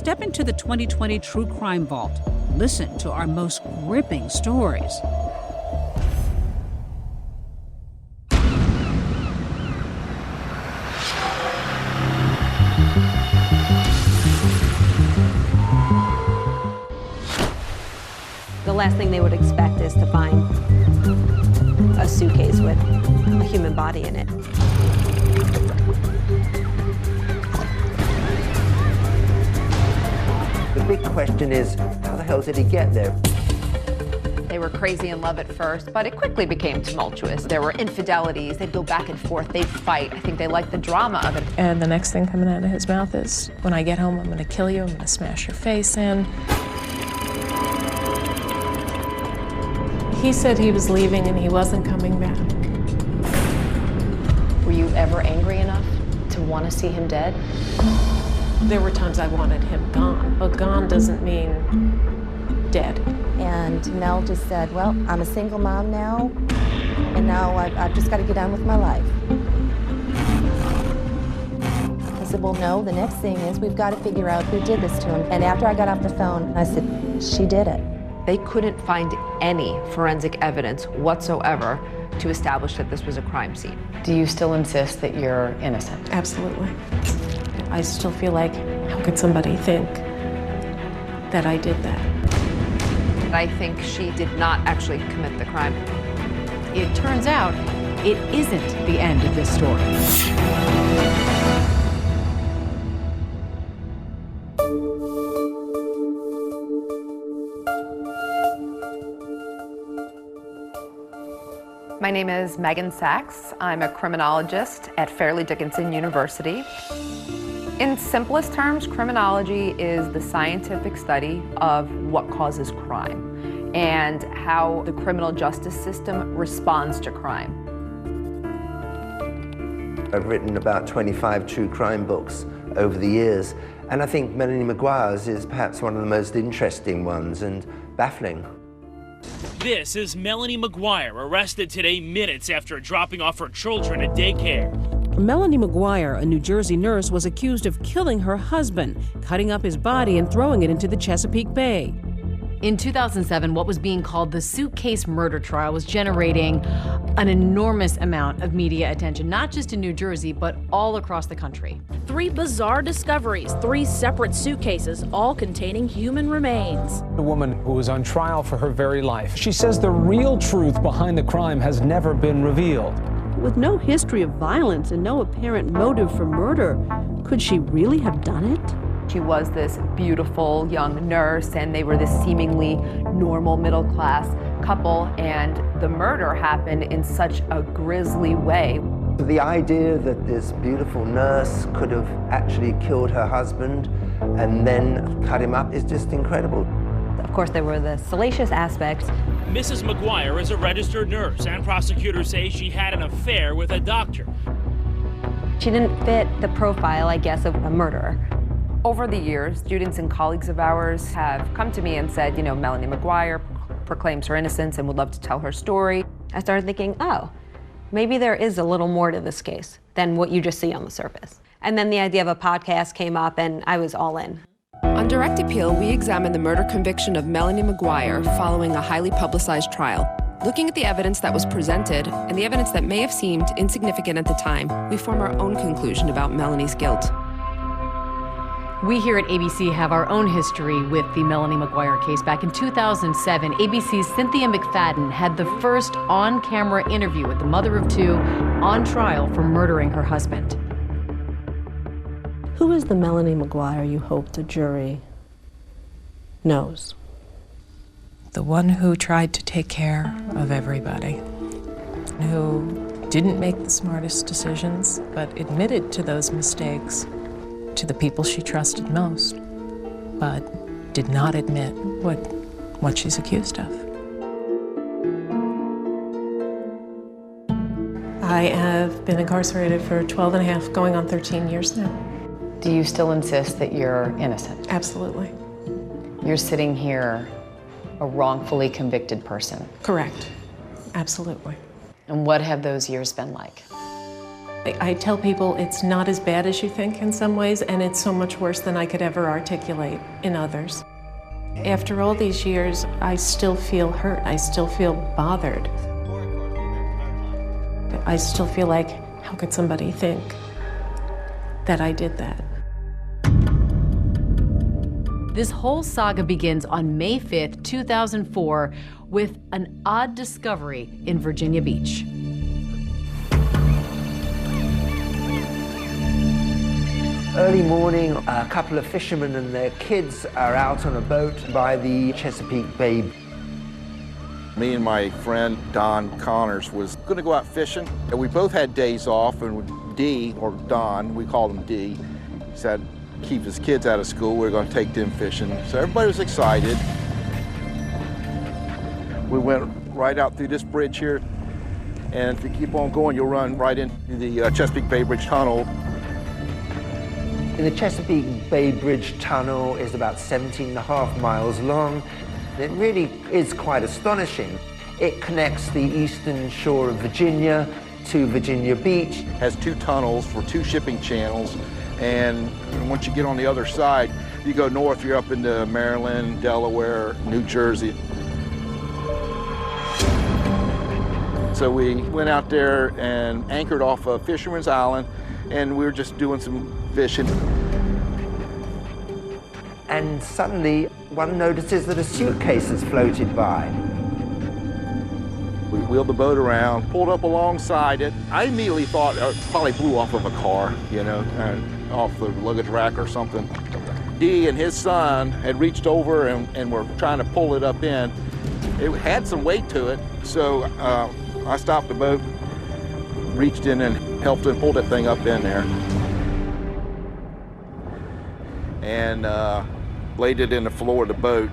Step into the 2020 True Crime Vault. Listen to our most gripping stories. The last thing they would expect is to find a suitcase with a human body in it. The big question is, how the hell did he get there? They were crazy in love at first, but it quickly became tumultuous. There were infidelities, they'd go back and forth, they'd fight. I think they liked the drama of it. And the next thing coming out of his mouth is, when I get home, I'm gonna kill you, I'm gonna smash your face in. He said he was leaving and he wasn't coming back. Were you ever angry enough to want to see him dead? There were times I wanted him gone, but gone doesn't mean dead. And Mel just said, well, I'm a single mom now, and now I've just got to get on with my life. I said, well, no, the next thing is we've got to figure out who did this to him. And after I got off the phone, I said, she did it. They couldn't find any forensic evidence whatsoever to establish that this was a crime scene. Do you still insist that you're innocent? Absolutely. I still feel like, how could somebody think that I did that? I think she did not actually commit the crime. It turns out it isn't the end of this story. My name is Megan Sachs. I'm a criminologist at Fairleigh Dickinson University. In simplest terms, criminology is the scientific study of what causes crime and how the criminal justice system responds to crime. I've written about 25 true crime books over the years, and I think Melanie Maguire's is perhaps one of the most interesting ones and baffling. This is Melanie Maguire, arrested today minutes after dropping off her children at daycare. Melanie Maguire, a New Jersey nurse, was accused of killing her husband, cutting up his body and throwing it into the Chesapeake Bay. In 2007, what was being called the Suitcase murder trial was generating an enormous amount of media attention, not just in New Jersey, but all across the country. 3 bizarre discoveries, 3 separate suitcases, all containing human remains. A woman who was on trial for her very life. She says the real truth behind the crime has never been revealed. With no history of violence and no apparent motive for murder, could she really have done it? She was this beautiful young nurse, and they were this seemingly normal middle-class couple, and the murder happened in such a grisly way. The idea that this beautiful nurse could have actually killed her husband and then cut him up is just incredible. Of course, there were the salacious aspects. Mrs. Maguire is a registered nurse, and prosecutors say she had an affair with a doctor. She didn't fit the profile, I guess, of a murderer. Over the years, students and colleagues of ours have come to me and said, you know, Melanie Maguire proclaims her innocence and would love to tell her story. I started thinking, oh, maybe there is a little more to this case than what you just see on the surface. And then the idea of a podcast came up, and I was all in. On direct appeal, we examined the murder conviction of Melanie Maguire following a highly publicized trial. Looking at the evidence that was presented and the evidence that may have seemed insignificant at the time, we form our own conclusion about Melanie's guilt. We here at ABC have our own history with the Melanie Maguire case. Back in 2007, ABC's Cynthia McFadden had the first on-camera interview with the mother of 2 on trial for murdering her husband. Who is the Melanie Maguire you hope the jury knows? The one who tried to take care of everybody, who didn't make the smartest decisions, but admitted to those mistakes to the people she trusted most, but did not admit what she's accused of. I have been incarcerated for 12 and a half, going on 13 years now. Do you still insist that you're innocent? Absolutely. You're sitting here a wrongfully convicted person. Correct. Absolutely. And what have those years been like? I tell people it's not as bad as you think in some ways, and it's so much worse than I could ever articulate in others. After all these years, I still feel hurt. I still feel bothered. I still feel like, how could somebody think that I did that? This whole saga begins on May 5th, 2004, with an odd discovery in Virginia Beach. Early morning, a couple of fishermen and their kids are out on a boat by the Chesapeake Bay. Me and my friend Don Connors was going to go out fishing, and we both had days off, and D, or Don, we called him D, said keep his kids out of school, we're going to take them fishing. So everybody was excited. We went right out through this bridge here, and if you keep on going, you'll run right into the Chesapeake Bay Bridge Tunnel. The Chesapeake Bay Bridge Tunnel is about 17.5 miles long. It really is quite astonishing. It connects the eastern shore of Virginia to Virginia Beach. It has 2 tunnels for 2 shipping channels, and once you get on the other side, you go north, you're up into Maryland, Delaware, New Jersey. So we went out there and anchored off of Fisherman's Island, and we were just doing some fishing. And suddenly, one notices that a suitcase has floated by. We wheeled the boat around, pulled up alongside it. I immediately thought it probably blew off of a car, you know, off the luggage rack or something. D and his son had reached over and were trying to pull it up in. It had some weight to it, so I stopped the boat, reached in and helped him pull that thing up in there. And laid it in the floor of the boat.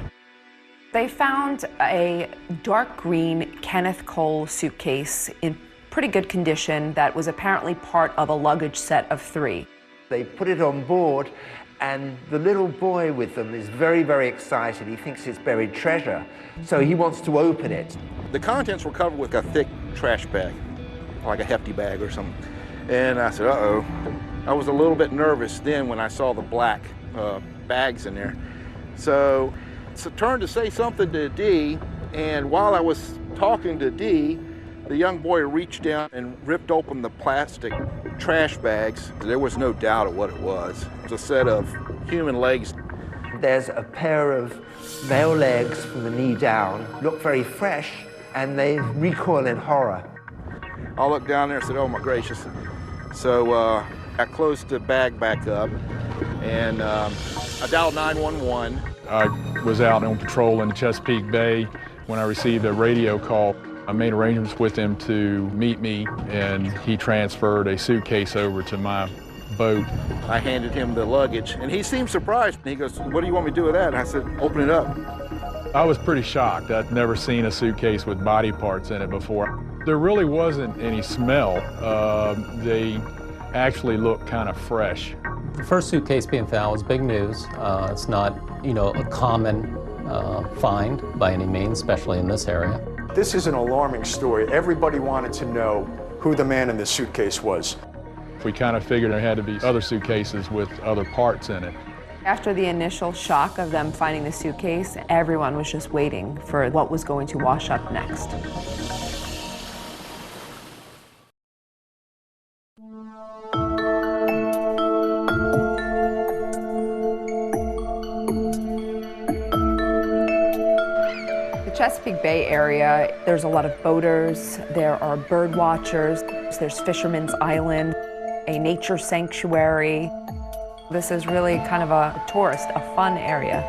They found a dark green Kenneth Cole suitcase in pretty good condition that was apparently part of a luggage set of 3. They put it on board, and the little boy with them is very, very excited. He thinks it's buried treasure, so he wants to open it. The contents were covered with a thick trash bag, like a hefty bag or something. And I said, uh-oh. I was a little bit nervous then when I saw the black bags in there. So I turned to say something to D, and while I was talking to D, the young boy reached down and ripped open the plastic trash bags. There was no doubt of what it was. It was a set of human legs. There's a pair of male legs from the knee down, look very fresh, and they recoil in horror. I looked down there and said, oh my gracious. So I closed the bag back up, and I dialed 911. I was out on patrol in the Chesapeake Bay when I received a radio call. I made arrangements with him to meet me, and he transferred a suitcase over to my boat. I handed him the luggage, and he seemed surprised. He goes, what do you want me to do with that? And I said, open it up. I was pretty shocked. I'd never seen a suitcase with body parts in it before. There really wasn't any smell. They actually looked kind of fresh. The first suitcase being found was big news. It's not, a common find by any means, especially in this area. This is an alarming story. Everybody wanted to know who the man in the suitcase was. We kind of figured there had to be other suitcases with other parts in it. After the initial shock of them finding the suitcase, everyone was just waiting for what was going to wash up next. Chesapeake Bay area, there's a lot of boaters, there are bird watchers, there's Fisherman's Island, a nature sanctuary. This is really kind of a tourist, a fun area.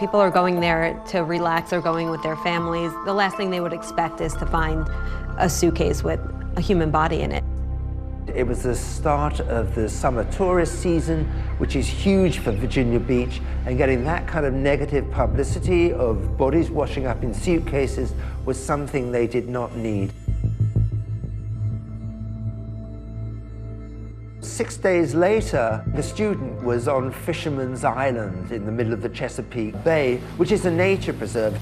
People are going there to relax, they're going with their families. The last thing they would expect is to find a suitcase with a human body in it. It was the start of the summer tourist season, which is huge for Virginia Beach, and getting that kind of negative publicity of bodies washing up in suitcases was something they did not need. 6 days later, the student was on Fisherman's Island in the middle of the Chesapeake Bay, which is a nature preserve.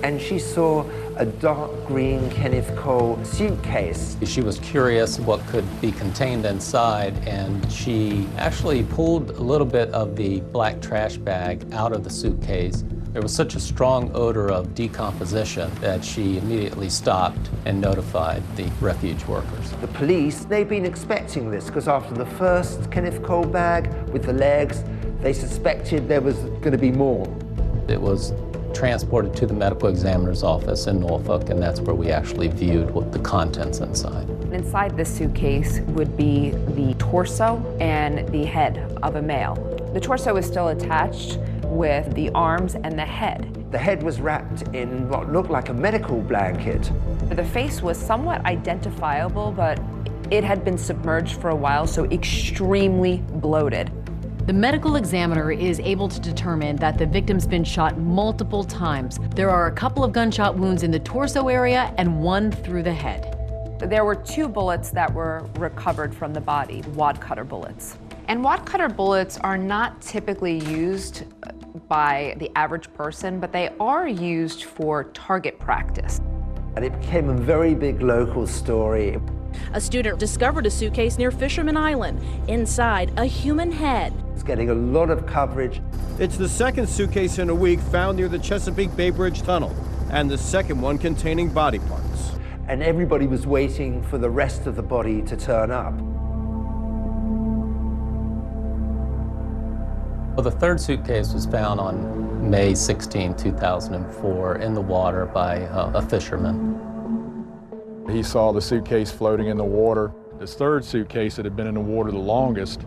And she saw a dark green Kenneth Cole suitcase. She was curious what could be contained inside, and she actually pulled a little bit of the black trash bag out of the suitcase. There was such a strong odor of decomposition that she immediately stopped and notified the refuge workers. The police, they've been expecting this because after the first Kenneth Cole bag with the legs, they suspected there was going to be more. It was transported to the medical examiner's office in Norfolk, and that's where we actually viewed what the contents inside. Inside this suitcase would be the torso and the head of a male. The torso is still attached with the arms and the head. The head was wrapped in what looked like a medical blanket. The face was somewhat identifiable, but it had been submerged for a while, so extremely bloated. The medical examiner is able to determine that the victim's been shot multiple times. There are a couple of gunshot wounds in the torso area and one through the head. There were 2 bullets that were recovered from the body, wad cutter bullets. And wad cutter bullets are not typically used by the average person, but they are used for target practice. And it became a very big local story. A student discovered a suitcase near Fisherman Island. Inside, a human head. It's getting a lot of coverage. It's the second suitcase in a week found near the Chesapeake Bay Bridge tunnel, and the second one containing body parts. And everybody was waiting for the rest of the body to turn up. Well, the third suitcase was found on May 16, 2004 in the water by a fisherman. He saw the suitcase floating in the water. This third suitcase that had been in the water the longest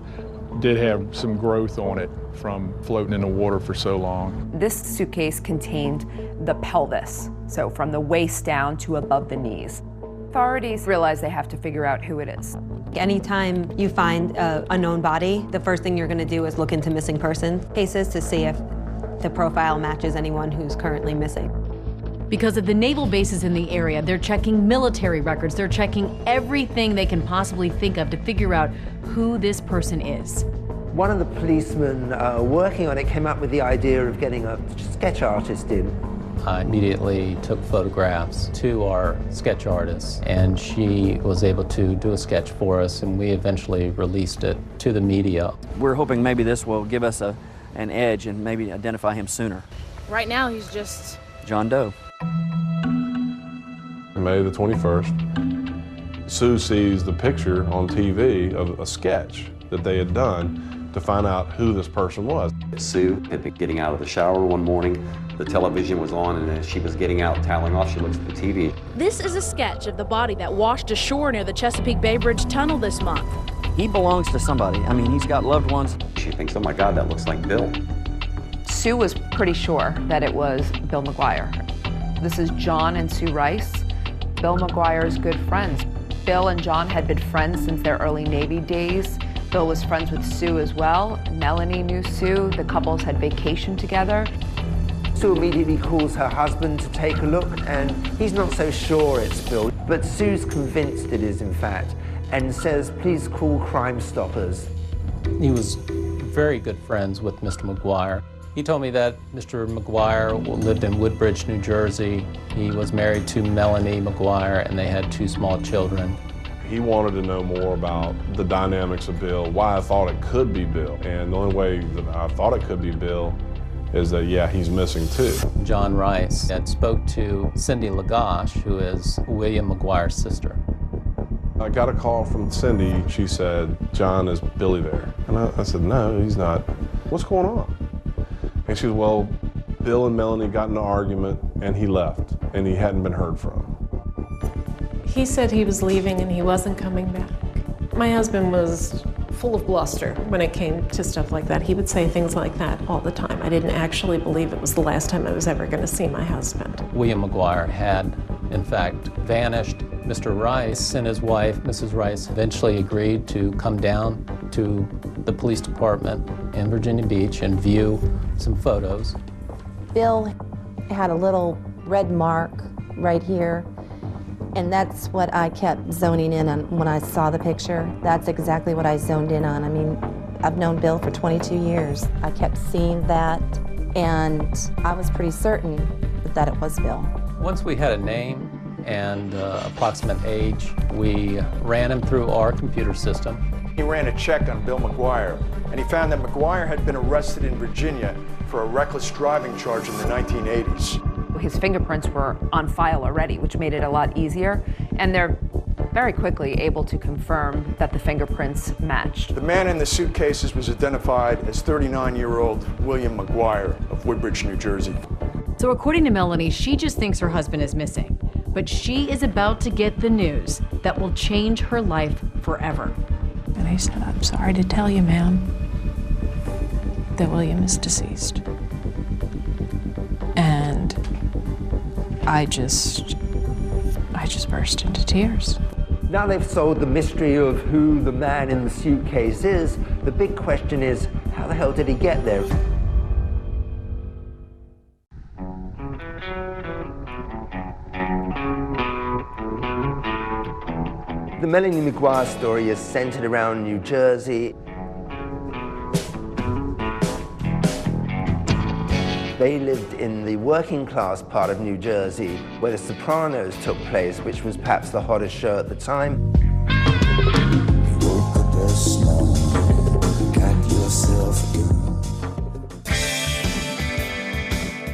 did have some growth on it from floating in the water for so long. This suitcase contained the pelvis, so from the waist down to above the knees. Authorities realize they have to figure out who it is. Anytime you find a known body, the first thing you're going to do is look into missing person cases to see if the profile matches anyone who's currently missing. Because of the naval bases in the area, they're checking military records. They're checking everything they can possibly think of to figure out who this person is. One of the policemen working on it came up with the idea of getting a sketch artist in. I immediately took photographs to our sketch artist, and she was able to do a sketch for us, and we eventually released it to the media. We're hoping maybe this will give us an edge and maybe identify him sooner. Right now, he's just John Doe. May the 21st, Sue sees the picture on TV of a sketch that they had done to find out who this person was. Sue had been getting out of the shower one morning. The television was on, and as she was getting out, toweling off, she looks at the TV. This is a sketch of the body that washed ashore near the Chesapeake Bay Bridge tunnel this month. He belongs to somebody. I mean, he's got loved ones. She thinks, oh my God, that looks like Bill. Sue was pretty sure that it was Bill McGuire. This is John and Sue Rice, Bill McGuire's good friends. Bill and John had been friends since their early Navy days. Bill was friends with Sue as well. Melanie knew Sue. The couples had vacationed together. Sue immediately calls her husband to take a look, and he's not so sure it's Bill. But Sue's convinced it is, in fact, and says, please call Crime Stoppers. He was very good friends with Mr. McGuire. He told me that Mr. McGuire lived in Woodbridge, New Jersey. He was married to Melanie McGuire, and they had 2 small children. He wanted to know more about the dynamics of Bill, why I thought it could be Bill. And the only way that I thought it could be Bill is that, yeah, he's missing too. John Rice had spoke to Cindy Lagash, who is William McGuire's sister. I got a call from Cindy. She said, John, is Billy there? And I said, no, he's not. What's going on? And she said, well, Bill and Melanie got in an argument and he left and he hadn't been heard from. He said he was leaving and he wasn't coming back. My husband was full of bluster when it came to stuff like that. He would say things like that all the time. I didn't actually believe it was the last time I was ever going to see my husband. William McGuire had, in fact, vanished. Mr. Rice and his wife, Mrs. Rice, eventually agreed to come down to the police department in Virginia Beach and view some photos. Bill had a little red mark right here, and that's what I kept zoning in on when I saw the picture. That's exactly what I zoned in on. I mean, I've known Bill for 22 years. I kept seeing that, and I was pretty certain that it was Bill. Once we had a name and approximate age, we ran him through our computer system. He ran a check on Bill McGuire, and he found that McGuire had been arrested in Virginia for a reckless driving charge in the 1980s. His fingerprints were on file already, which made it a lot easier, and they're very quickly able to confirm that the fingerprints matched. The man in the suitcases was identified as 39-year-old William McGuire of Woodbridge, New Jersey. So according to Melanie, she just thinks her husband is missing, but she is about to get the news that will change her life forever. And he said, "I'm sorry to tell you, ma'am, that William is deceased." And I just burst into tears. Now they've solved the mystery of who the man in the suitcase is. The big question is, how the hell did he get there? The Melanie McGuire story is centered around New Jersey. They lived in the working class part of New Jersey, where The Sopranos took place, which was perhaps the hottest show at the time.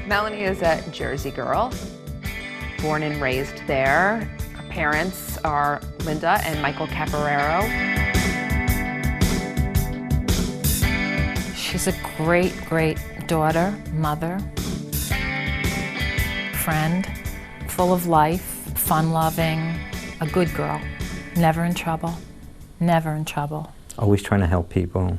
Melanie is a Jersey girl, born and raised there. Her parents are Linda and Michael Caporero. She's a great, great daughter, mother, friend, full of life, fun-loving, a good girl, never in trouble, never in trouble. Always trying to help people.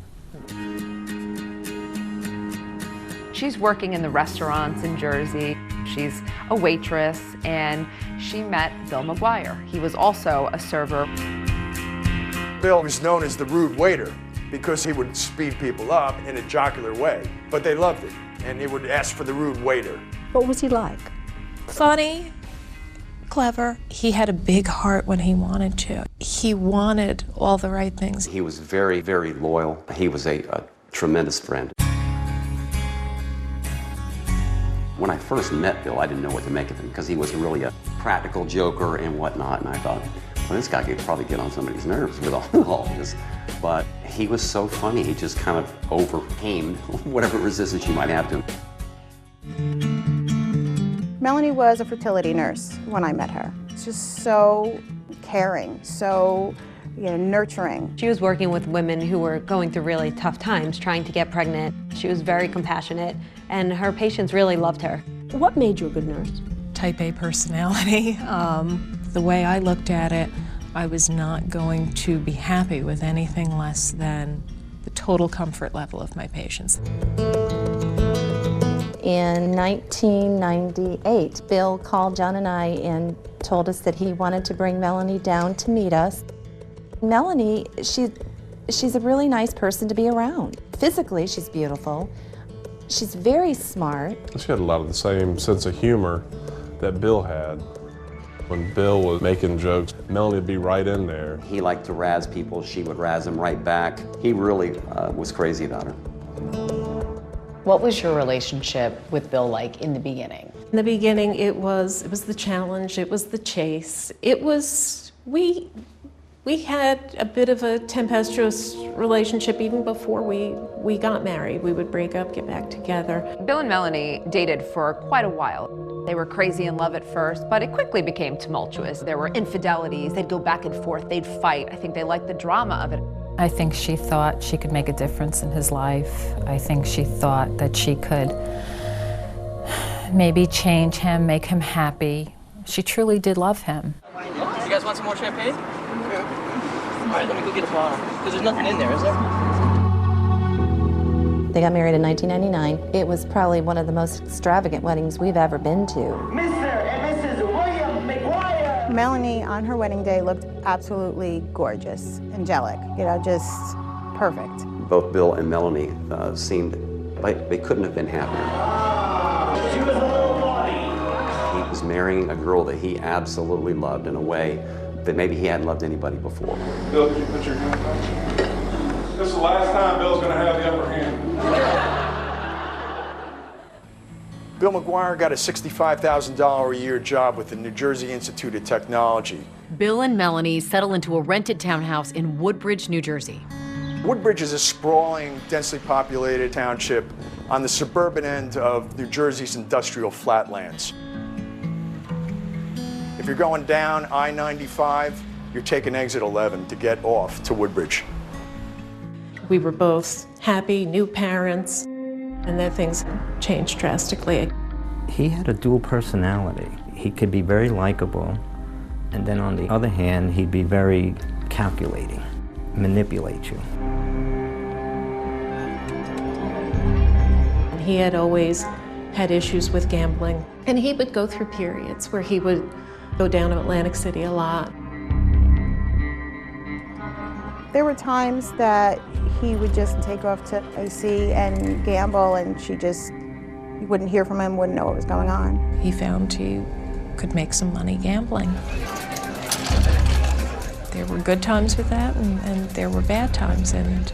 She's working in the restaurants in Jersey. She's a waitress, and she met Bill McGuire. He was also a server. Bill was known as the rude waiter because he would speed people up in a jocular way, but they loved it, and they would ask for the rude waiter. What was he like? Funny, clever. He had a big heart when he wanted to. He wanted all the right things. He was very, very loyal. He was a tremendous friend. When I first met Bill, I didn't know what to make of him because he was really a practical joker and whatnot, and I thought, well, this guy could probably get on somebody's nerves with all this. But he was so funny, he just kind of overcame whatever resistance you might have to him. Melanie was a fertility nurse when I met her. Just so caring, so nurturing. She was working with women who were going through really tough times, trying to get pregnant. She was very compassionate, and her patients really loved her. What made you a good nurse? Type A personality. The way I looked at it, I was not going to be happy with anything less than the total comfort level of my patients. In 1998, Bill called John and I and told us that he wanted to bring Melanie down to meet us. Melanie, she's a really nice person to be around. Physically, she's beautiful. She's very smart. She had a lot of the same sense of humor that Bill had. When Bill was making jokes, Melanie would be right in there. He liked to razz people. She would razz him right back. He really was crazy about her. What was your relationship with Bill like in the beginning? In the beginning, it was the challenge, it was the chase. It was, we had a bit of a tempestuous relationship even before we got married. We would break up, get back together. Bill and Melanie dated for quite a while. They were crazy in love at first, but it quickly became tumultuous. There were infidelities, they'd go back and forth, they'd fight. I think they liked the drama of it. I think she thought she could make a difference in his life. I think she thought that she could maybe change him, make him happy. She truly did love him. You guys want some more champagne? All right, let me go get a bottle. Because there's nothing in there, is there? They got married in 1999. It was probably one of the most extravagant weddings we've ever been to. Mr. and Mrs. William McGuire. Melanie on her wedding day looked absolutely gorgeous, angelic, just perfect. Both Bill and Melanie seemed like they couldn't have been happier. She was a little body. He was marrying a girl that he absolutely loved in a way that maybe he hadn't loved anybody before. Bill, can you put your hand up? This is the last time Bill's going to have the upper hand. Bill McGuire got a $65,000 a year job with the New Jersey Institute of Technology. Bill and Melanie settle into a rented townhouse in Woodbridge, New Jersey. Woodbridge is a sprawling, densely populated township on the suburban end of New Jersey's industrial flatlands. If you're going down I-95, you're taking exit 11 to get off to Woodbridge. We were both happy, new parents, and then things changed drastically. He had a dual personality. He could be very likable, and then on the other hand, he'd be very calculating, manipulate you. He had always had issues with gambling, and he would go through periods where he would go down to Atlantic City a lot. There were times that he would just take off to AC and gamble, and you wouldn't hear from him, wouldn't know what was going on. He found he could make some money gambling. There were good times with that, and there were bad times, and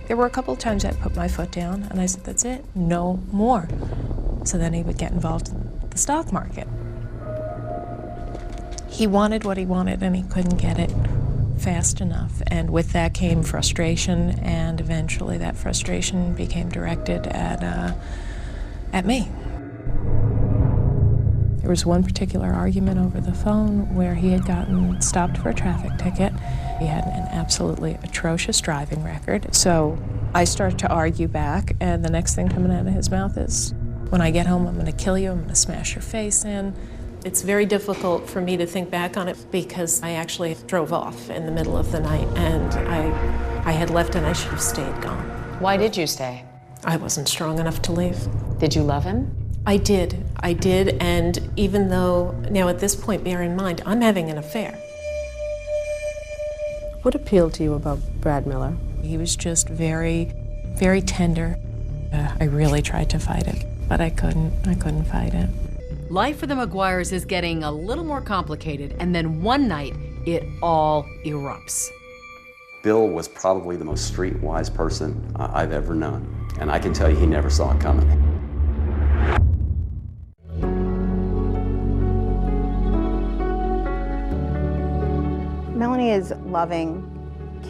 there were a couple of times I'd put my foot down, and I said, that's it, no more. So then he would get involved in the stock market. He wanted what he wanted, and he couldn't get it fast enough. And with that came frustration, and eventually that frustration became directed at me. There was one particular argument over the phone where he had gotten stopped for a traffic ticket. He had an absolutely atrocious driving record. So I started to argue back, and the next thing coming out of his mouth is, when I get home, I'm gonna kill you, I'm gonna smash your face in. It's very difficult for me to think back on it because I actually drove off in the middle of the night, and I had left and I should have stayed gone. Why did you stay? I wasn't strong enough to leave. Did you love him? I did, and even though, now at this point, bear in mind, I'm having an affair. What appealed to you about Brad Miller? He was just very, very tender. I really tried to fight it, but I couldn't fight it. Life for the McGuires is getting a little more complicated, and then one night, it all erupts. Bill was probably the most street-wise person I've ever known, and I can tell you he never saw it coming. Melanie is loving,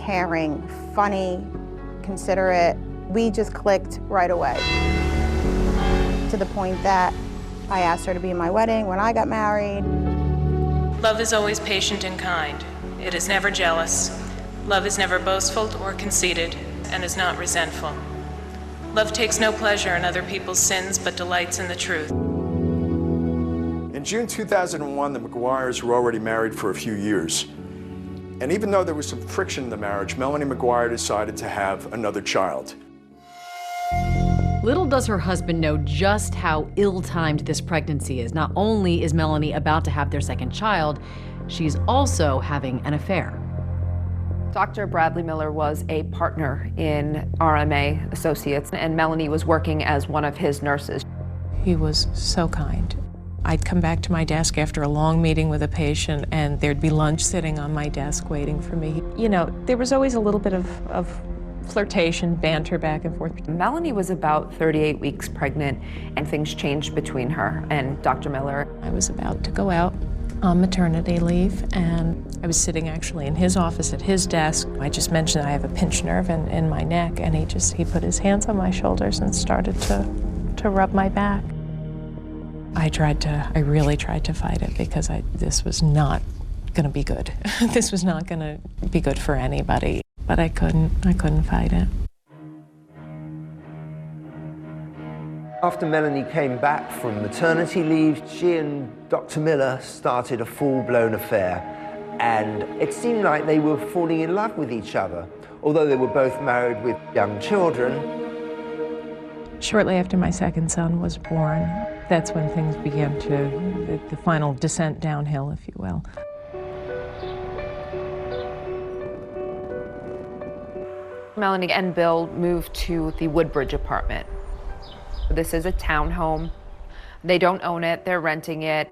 caring, funny, considerate. We just clicked right away, to the point that I asked her to be in my wedding when I got married. Love is always patient and kind. It is never jealous. Love is never boastful or conceited, and is not resentful. Love takes no pleasure in other people's sins, but delights in the truth. In June 2001, the McGuires were already married for a few years. And even though there was some friction in the marriage, Melanie McGuire decided to have another child. Little does her husband know just how ill-timed this pregnancy is. Not only is Melanie about to have their second child, she's also having an affair. Dr. Bradley Miller was a partner in RMA Associates, and Melanie was working as one of his nurses. He was so kind. I'd come back to my desk after a long meeting with a patient, and there'd be lunch sitting on my desk waiting for me. You know, there was always a little bit of flirtation, banter back and forth. Melanie was about 38 weeks pregnant, and things changed between her and Dr. Miller. I was about to go out on maternity leave, and I was sitting actually in his office at his desk. I just mentioned I have a pinched nerve in my neck, and he put his hands on my shoulders and started to rub my back. I really tried to fight it because this was not gonna be good. This was not gonna be good for anybody, but I couldn't fight it. After Melanie came back from maternity leave, she and Dr. Miller started a full-blown affair, and it seemed like they were falling in love with each other, although they were both married with young children. Shortly after my second son was born, that's when things began the final descent downhill, if you will. Melanie and Bill moved to the Woodbridge apartment. This is a townhome. They don't own it, they're renting it.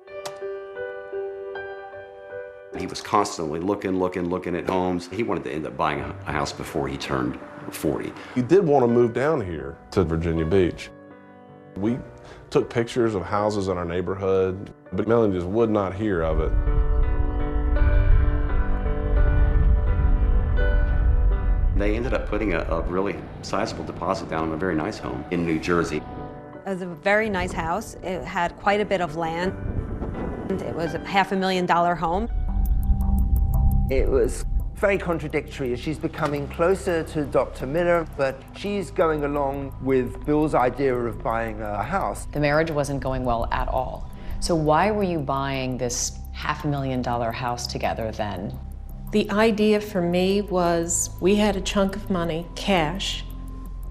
He was constantly looking at homes. He wanted to end up buying a house before he turned 40. He did want to move down here to Virginia Beach. We took pictures of houses in our neighborhood, but Melanie just would not hear of it. They ended up putting a really sizable deposit down on a very nice home in New Jersey. It was a very nice house. It had quite a bit of land. It was a $500,000 home. It was very contradictory. She's becoming closer to Dr. Miller, but she's going along with Bill's idea of buying a house. The marriage wasn't going well at all. So why were you buying this $500,000 house together then? The idea for me was we had a chunk of money, cash,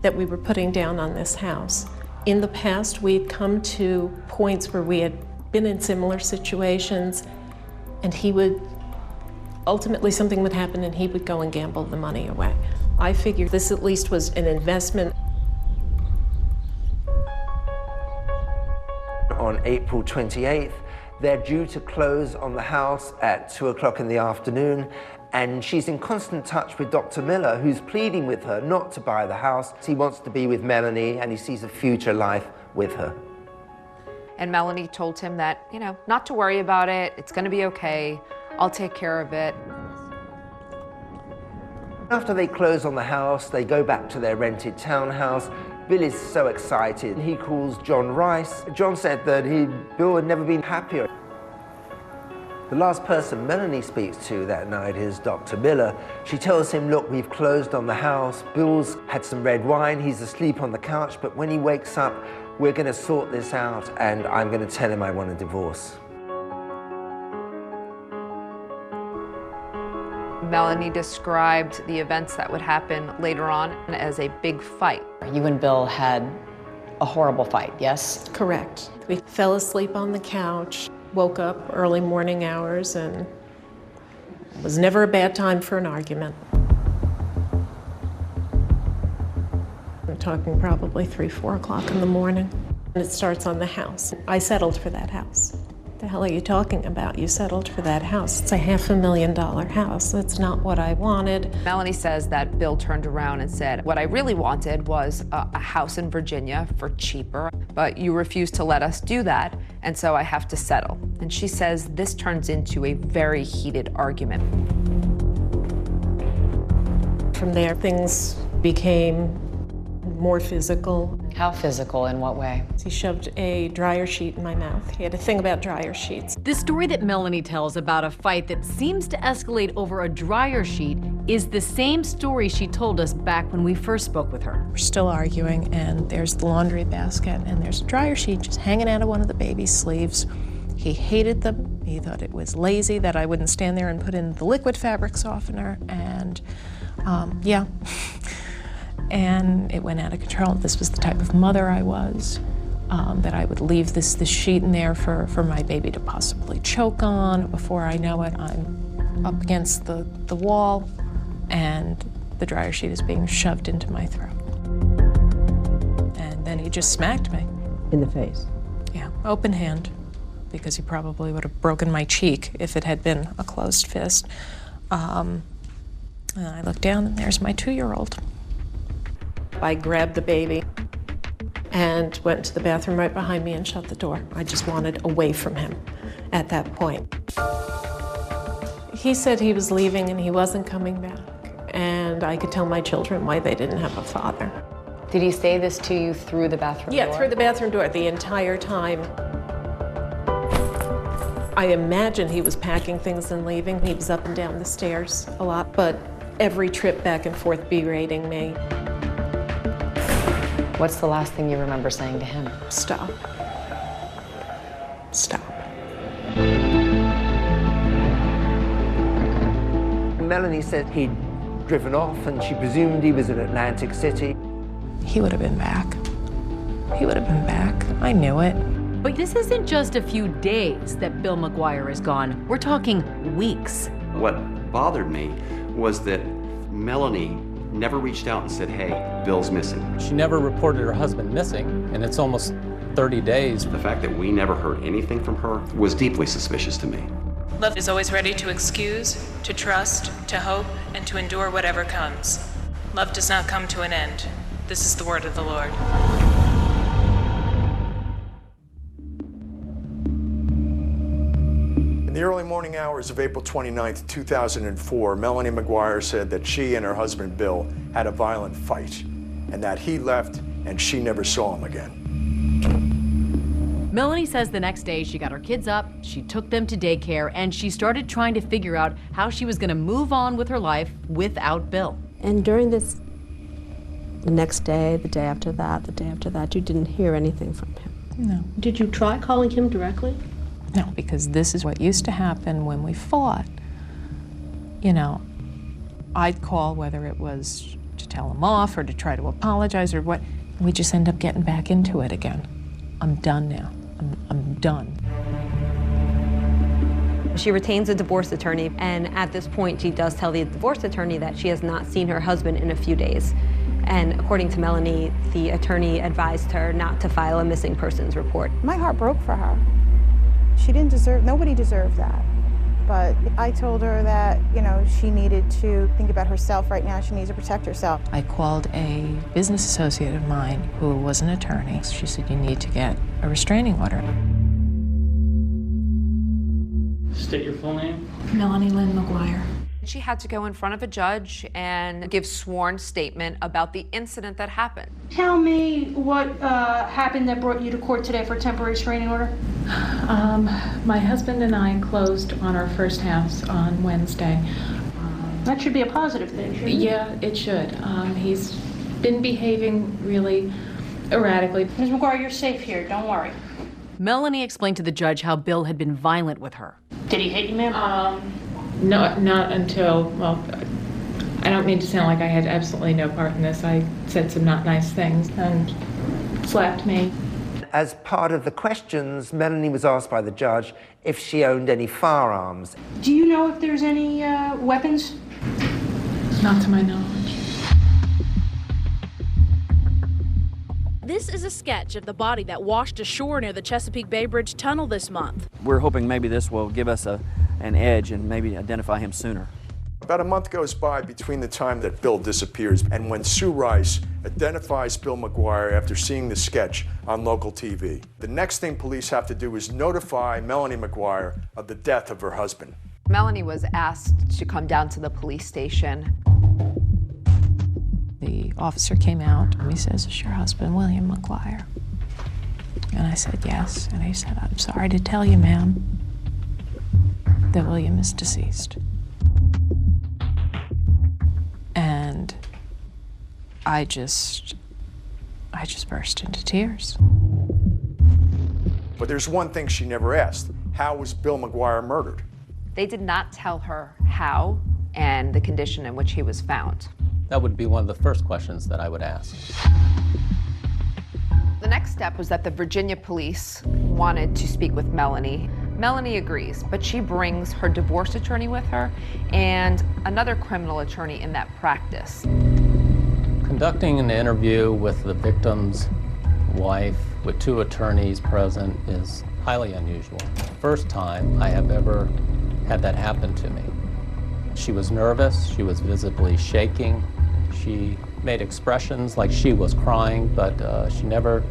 that we were putting down on this house. In the past, we'd come to points where we had been in similar situations, and he would, ultimately something would happen and he would go and gamble the money away. I figured this at least was an investment. On April 28th, they're due to close on the house at 2 o'clock in the afternoon, and she's in constant touch with Dr. Miller, who's pleading with her not to buy the house. He wants to be with Melanie, and he sees a future life with her. And Melanie told him that, you know, not to worry about it, it's gonna be okay, I'll take care of it. After they close on the house, they go back to their rented townhouse. Bill is so excited. He calls John Rice. John said that Bill had never been happier. The last person Melanie speaks to that night is Dr. Miller. She tells him, look, we've closed on the house. Bill's had some red wine. He's asleep on the couch, but when he wakes up, we're going to sort this out, and I'm going to tell him I want a divorce. Melanie described the events that would happen later on as a big fight. You and Bill had a horrible fight, yes? Correct. We fell asleep on the couch, woke up early morning hours, and it was never a bad time for an argument. I'm talking probably 3, 4 o'clock in the morning. And it starts on the house. I settled for that house. What the hell are you talking about? You settled for that house. It's a $500,000 house. That's not what I wanted. Melanie says that Bill turned around and said, what I really wanted was a house in Virginia for cheaper, but you refused to let us do that, and so I have to settle. And she says this turns into a very heated argument. From there, things became more physical. How physical? In what way? He shoved a dryer sheet in my mouth. He had a thing about dryer sheets. The story that Melanie tells about a fight that seems to escalate over a dryer sheet is the same story she told us back when we first spoke with her. We're still arguing, and there's the laundry basket, and there's a dryer sheet just hanging out of one of the baby's sleeves. He hated them. He thought it was lazy that I wouldn't stand there and put in the liquid fabric softener, and yeah. And it went out of control. This was the type of mother I was, that I would leave this sheet in there for my baby to possibly choke on. Before I know it, I'm up against the wall, and the dryer sheet is being shoved into my throat. And then he just smacked me. In the face? Yeah, open hand, because he probably would have broken my cheek if it had been a closed fist. And I looked down, and there's my 2-year-old. I grabbed the baby and went to the bathroom right behind me and shut the door. I just wanted away from him at that point. He said he was leaving and he wasn't coming back, and I could tell my children why they didn't have a father. Did he say this to you through the bathroom door? Yeah, through the bathroom door the entire time. I imagine he was packing things and leaving. He was up and down the stairs a lot, but every trip back and forth berating me. What's the last thing you remember saying to him? Stop. Stop. Melanie said he'd driven off, and she presumed he was in Atlantic City. He would have been back. He would have been back. I knew it. But this isn't just a few days that Bill McGuire is gone. We're talking weeks. What bothered me was that Melanie never reached out and said, hey, Bill's missing. She never reported her husband missing, and it's almost 30 days. The fact that we never heard anything from her was deeply suspicious to me. Love is always ready to excuse, to trust, to hope, and to endure whatever comes. Love does not come to an end. This is the word of the Lord. the early morning hours of April 29, 2004, Melanie McGuire said that she and her husband Bill had a violent fight and that he left and she never saw him again. Melanie says the next day she got her kids up, she took them to daycare, and she started trying to figure out how she was going to move on with her life without Bill. And during the next day, the day after that, you didn't hear anything from him? No. Did you try calling him directly? No, because this is what used to happen when we fought. You know, I'd call, whether it was to tell him off or to try to apologize or what, we just end up getting back into it again. I'm done now. I'm done. She retains a divorce attorney, and at this point, she does tell the divorce attorney that she has not seen her husband in a few days. And according to Melanie, the attorney advised her not to file a missing persons report. My heart broke for her. She didn't deserve, nobody deserved that. But I told her that, you know, she needed to think about herself right now. She needs to protect herself. I called a business associate of mine who was an attorney. She said, you need to get a restraining order. State your full name. Melanie Lynn McGuire. She had to go in front of a judge and give sworn statement about the incident that happened. Tell me what happened that brought you to court today for a temporary restraining order. My husband and I closed on our first house on Wednesday. That should be a positive thing, shouldn't it? Yeah, it should. He's been behaving really erratically. Ms. McGuire, you're safe here. Don't worry. Melanie explained to the judge how Bill had been violent with her. Did he hit you, ma'am? No, not until, well, I don't mean to sound like I had absolutely no part in this. I said some not nice things and slapped me. As part of the questions, Melanie was asked by the judge if she owned any firearms. Do you know if there's any weapons? Not to my knowledge. This is a sketch of the body that washed ashore near the Chesapeake Bay Bridge tunnel this month. We're hoping maybe this will give us an edge and maybe identify him sooner. About a month goes by between the time that Bill disappears and when Sue Rice identifies Bill McGuire after seeing the sketch on local TV. The next thing police have to do is notify Melanie McGuire of the death of her husband. Melanie was asked to come down to the police station. The officer came out and he says, is your husband William McGuire? And I said, yes. And he said, I'm sorry to tell you, ma'am, that William is deceased. And I just burst into tears. But there's one thing she never asked. How was Bill McGuire murdered? They did not tell her how and the condition in which he was found. That would be one of the first questions that I would ask. The next step was that the Virginia police wanted to speak with Melanie. Melanie agrees, but she brings her divorce attorney with her and another criminal attorney in that practice. Conducting an interview with the victim's wife with two attorneys present is highly unusual. First time I have ever had that happen to me. She was nervous, she was visibly shaking. She made expressions like she was crying, but she never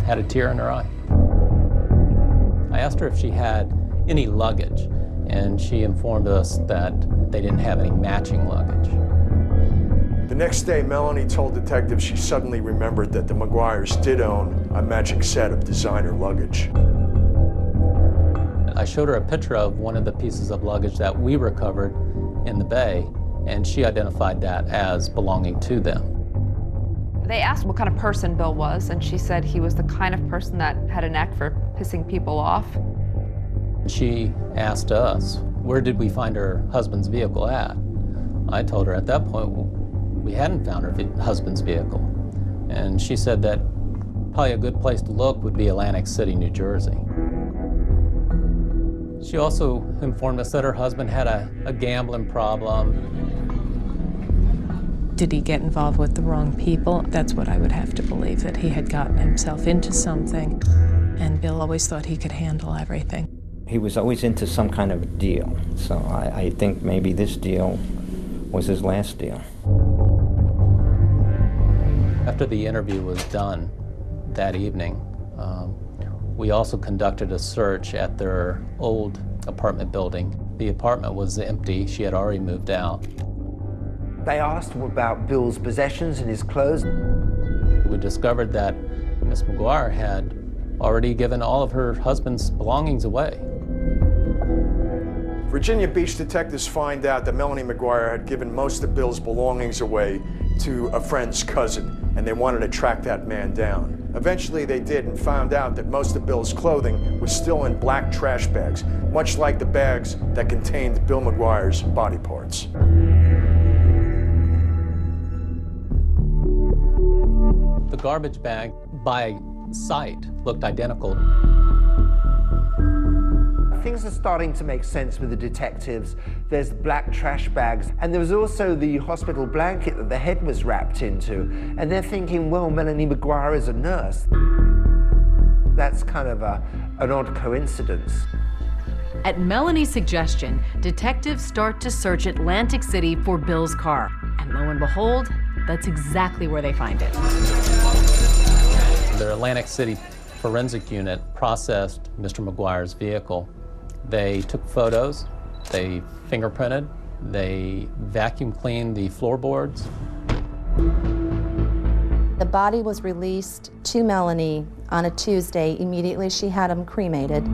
had a tear in her eye. I asked her if she had any luggage, and she informed us that they didn't have any matching luggage. The next day, Melanie told detectives she suddenly remembered that the McGuires did own a matching set of designer luggage. I showed her a picture of one of the pieces of luggage that we recovered in the bay, and she identified that as belonging to them. They asked what kind of person Bill was, and she said he was the kind of person that had a knack for pissing people off. She asked us, where did we find her husband's vehicle at? I told her at that point, we hadn't found her husband's vehicle. And she said that probably a good place to look would be Atlantic City, New Jersey. She also informed us that her husband had a gambling problem. Did he get involved with the wrong people? That's what I would have to believe, that he had gotten himself into something, and Bill always thought he could handle everything. He was always into some kind of a deal, so I think maybe this deal was his last deal. After the interview was done that evening, We also conducted a search at their old apartment building. The apartment was empty. She had already moved out. They asked him about Bill's possessions and his clothes. We discovered that Miss McGuire had already given all of her husband's belongings away. Virginia Beach detectives find out that Melanie McGuire had given most of Bill's belongings away to a friend's cousin, and they wanted to track that man down. Eventually they did and found out that most of Bill's clothing was still in black trash bags, much like the bags that contained Bill McGuire's body parts. The garbage bag, by sight, looked identical. Things are starting to make sense with the detectives. There's black trash bags, and there was also the hospital blanket that the head was wrapped into. And they're thinking, well, Melanie McGuire is a nurse. That's kind of an odd coincidence. At Melanie's suggestion, detectives start to search Atlantic City for Bill's car. And lo and behold, that's exactly where they find it. The Atlantic City forensic unit processed Mr. McGuire's vehicle. They took photos, they fingerprinted, they vacuum cleaned the floorboards. The body was released to Melanie on a Tuesday. Immediately she had him cremated.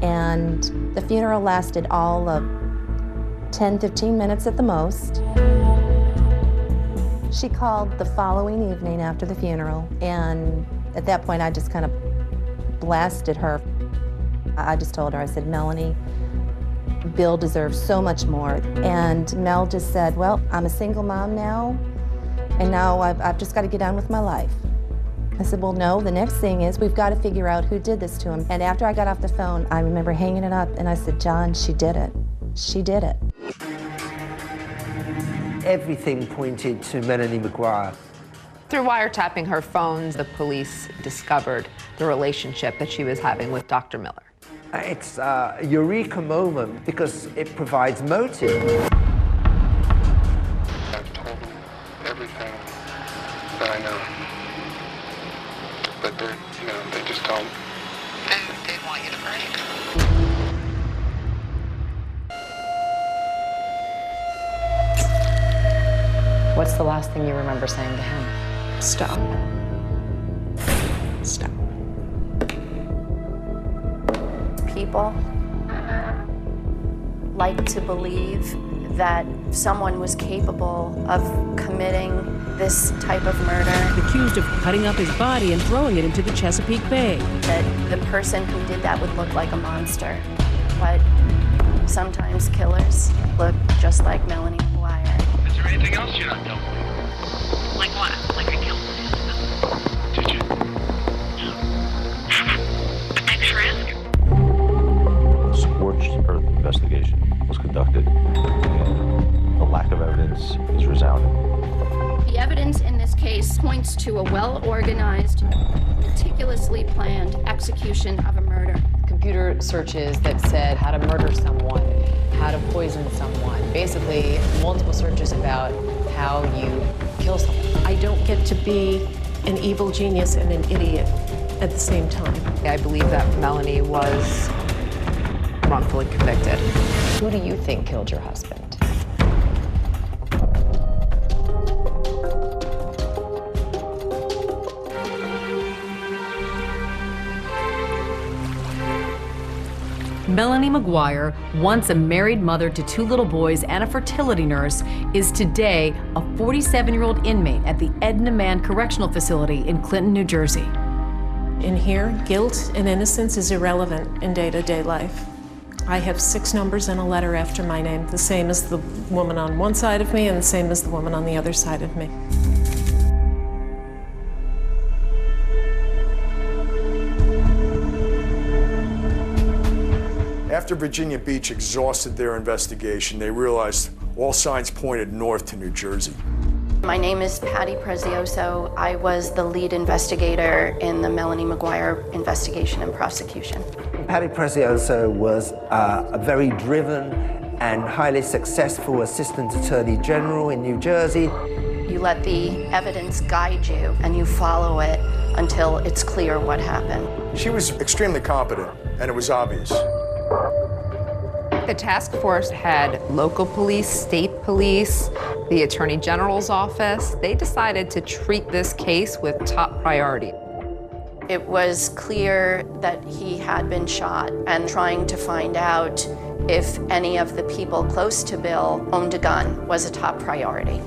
And the funeral lasted all of 10-15 minutes at the most. She called the following evening after the funeral, and at that point I just kind of blasted her. I just told her, I said, Melanie, Bill deserves so much more. And Mel just said, well, I'm a single mom now, and now I've just got to get on with my life. I said, well, no, the next thing is we've got to figure out who did this to him. And after I got off the phone, I remember hanging it up, and I said, John, she did it. She did it. Everything pointed to Melanie McGuire. Through wiretapping her phones, the police discovered the relationship that she was having with Dr. Miller. It's a eureka moment because it provides motive. I've told them everything that I know, but they just don't. They want you to break. What's the last thing you remember saying to him? Stop. Stop. People like to believe that someone was capable of committing this type of murder. Accused of cutting up his body and throwing it into the Chesapeake Bay. That the person who did that would look like a monster. But sometimes killers look just like Melanie McGuire. Is there anything else you're not telling me? Like what? Like I killed him? Did you? But thanks for asking. A scorched earth investigation was conducted, and the lack of evidence is resounding. The evidence in this case points to a well-organized, meticulously planned execution of a murder. Computer searches that said how to murder someone, how to poison someone, basically multiple searches about how you kill someone. I don't get to be an evil genius and an idiot at the same time. I believe that Melanie was wrongfully convicted. Who do you think killed your husband? Melanie McGuire, once a married mother to 2 little boys and a fertility nurse, is today a 47-year-old inmate at the Edna Mann Correctional Facility in Clinton, New Jersey. In here, guilt and innocence is irrelevant in day-to-day life. I have 6 numbers and a letter after my name, the same as the woman on one side of me and the same as the woman on the other side of me. After Virginia Beach exhausted their investigation, they realized all signs pointed north to New Jersey. My name is Patty Prezioso. I was the lead investigator in the Melanie McGuire investigation and prosecution. Patty Prezioso was a very driven and highly successful Assistant Attorney General in New Jersey. You let the evidence guide you and you follow it until it's clear what happened. She was extremely competent, and it was obvious. The task force had local police, state police, the Attorney General's office. They decided to treat this case with top priority. It was clear that he had been shot, and trying to find out if any of the people close to Bill owned a gun was a top priority.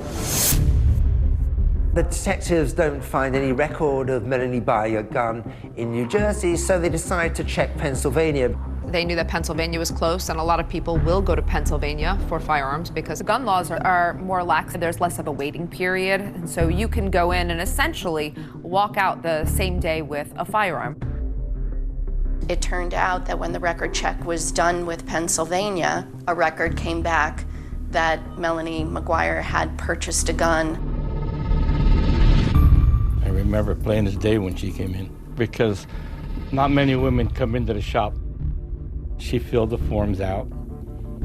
The detectives don't find any record of Melanie buying a gun in New Jersey, so they decide to check Pennsylvania. They knew that Pennsylvania was close, and a lot of people will go to Pennsylvania for firearms because the gun laws are more lax. There's less of a waiting period, and so you can go in and essentially walk out the same day with a firearm. It turned out that when the record check was done with Pennsylvania, a record came back that Melanie McGuire had purchased a gun. I remember plain as day when she came in, because not many women come into the shop. She filled the forms out,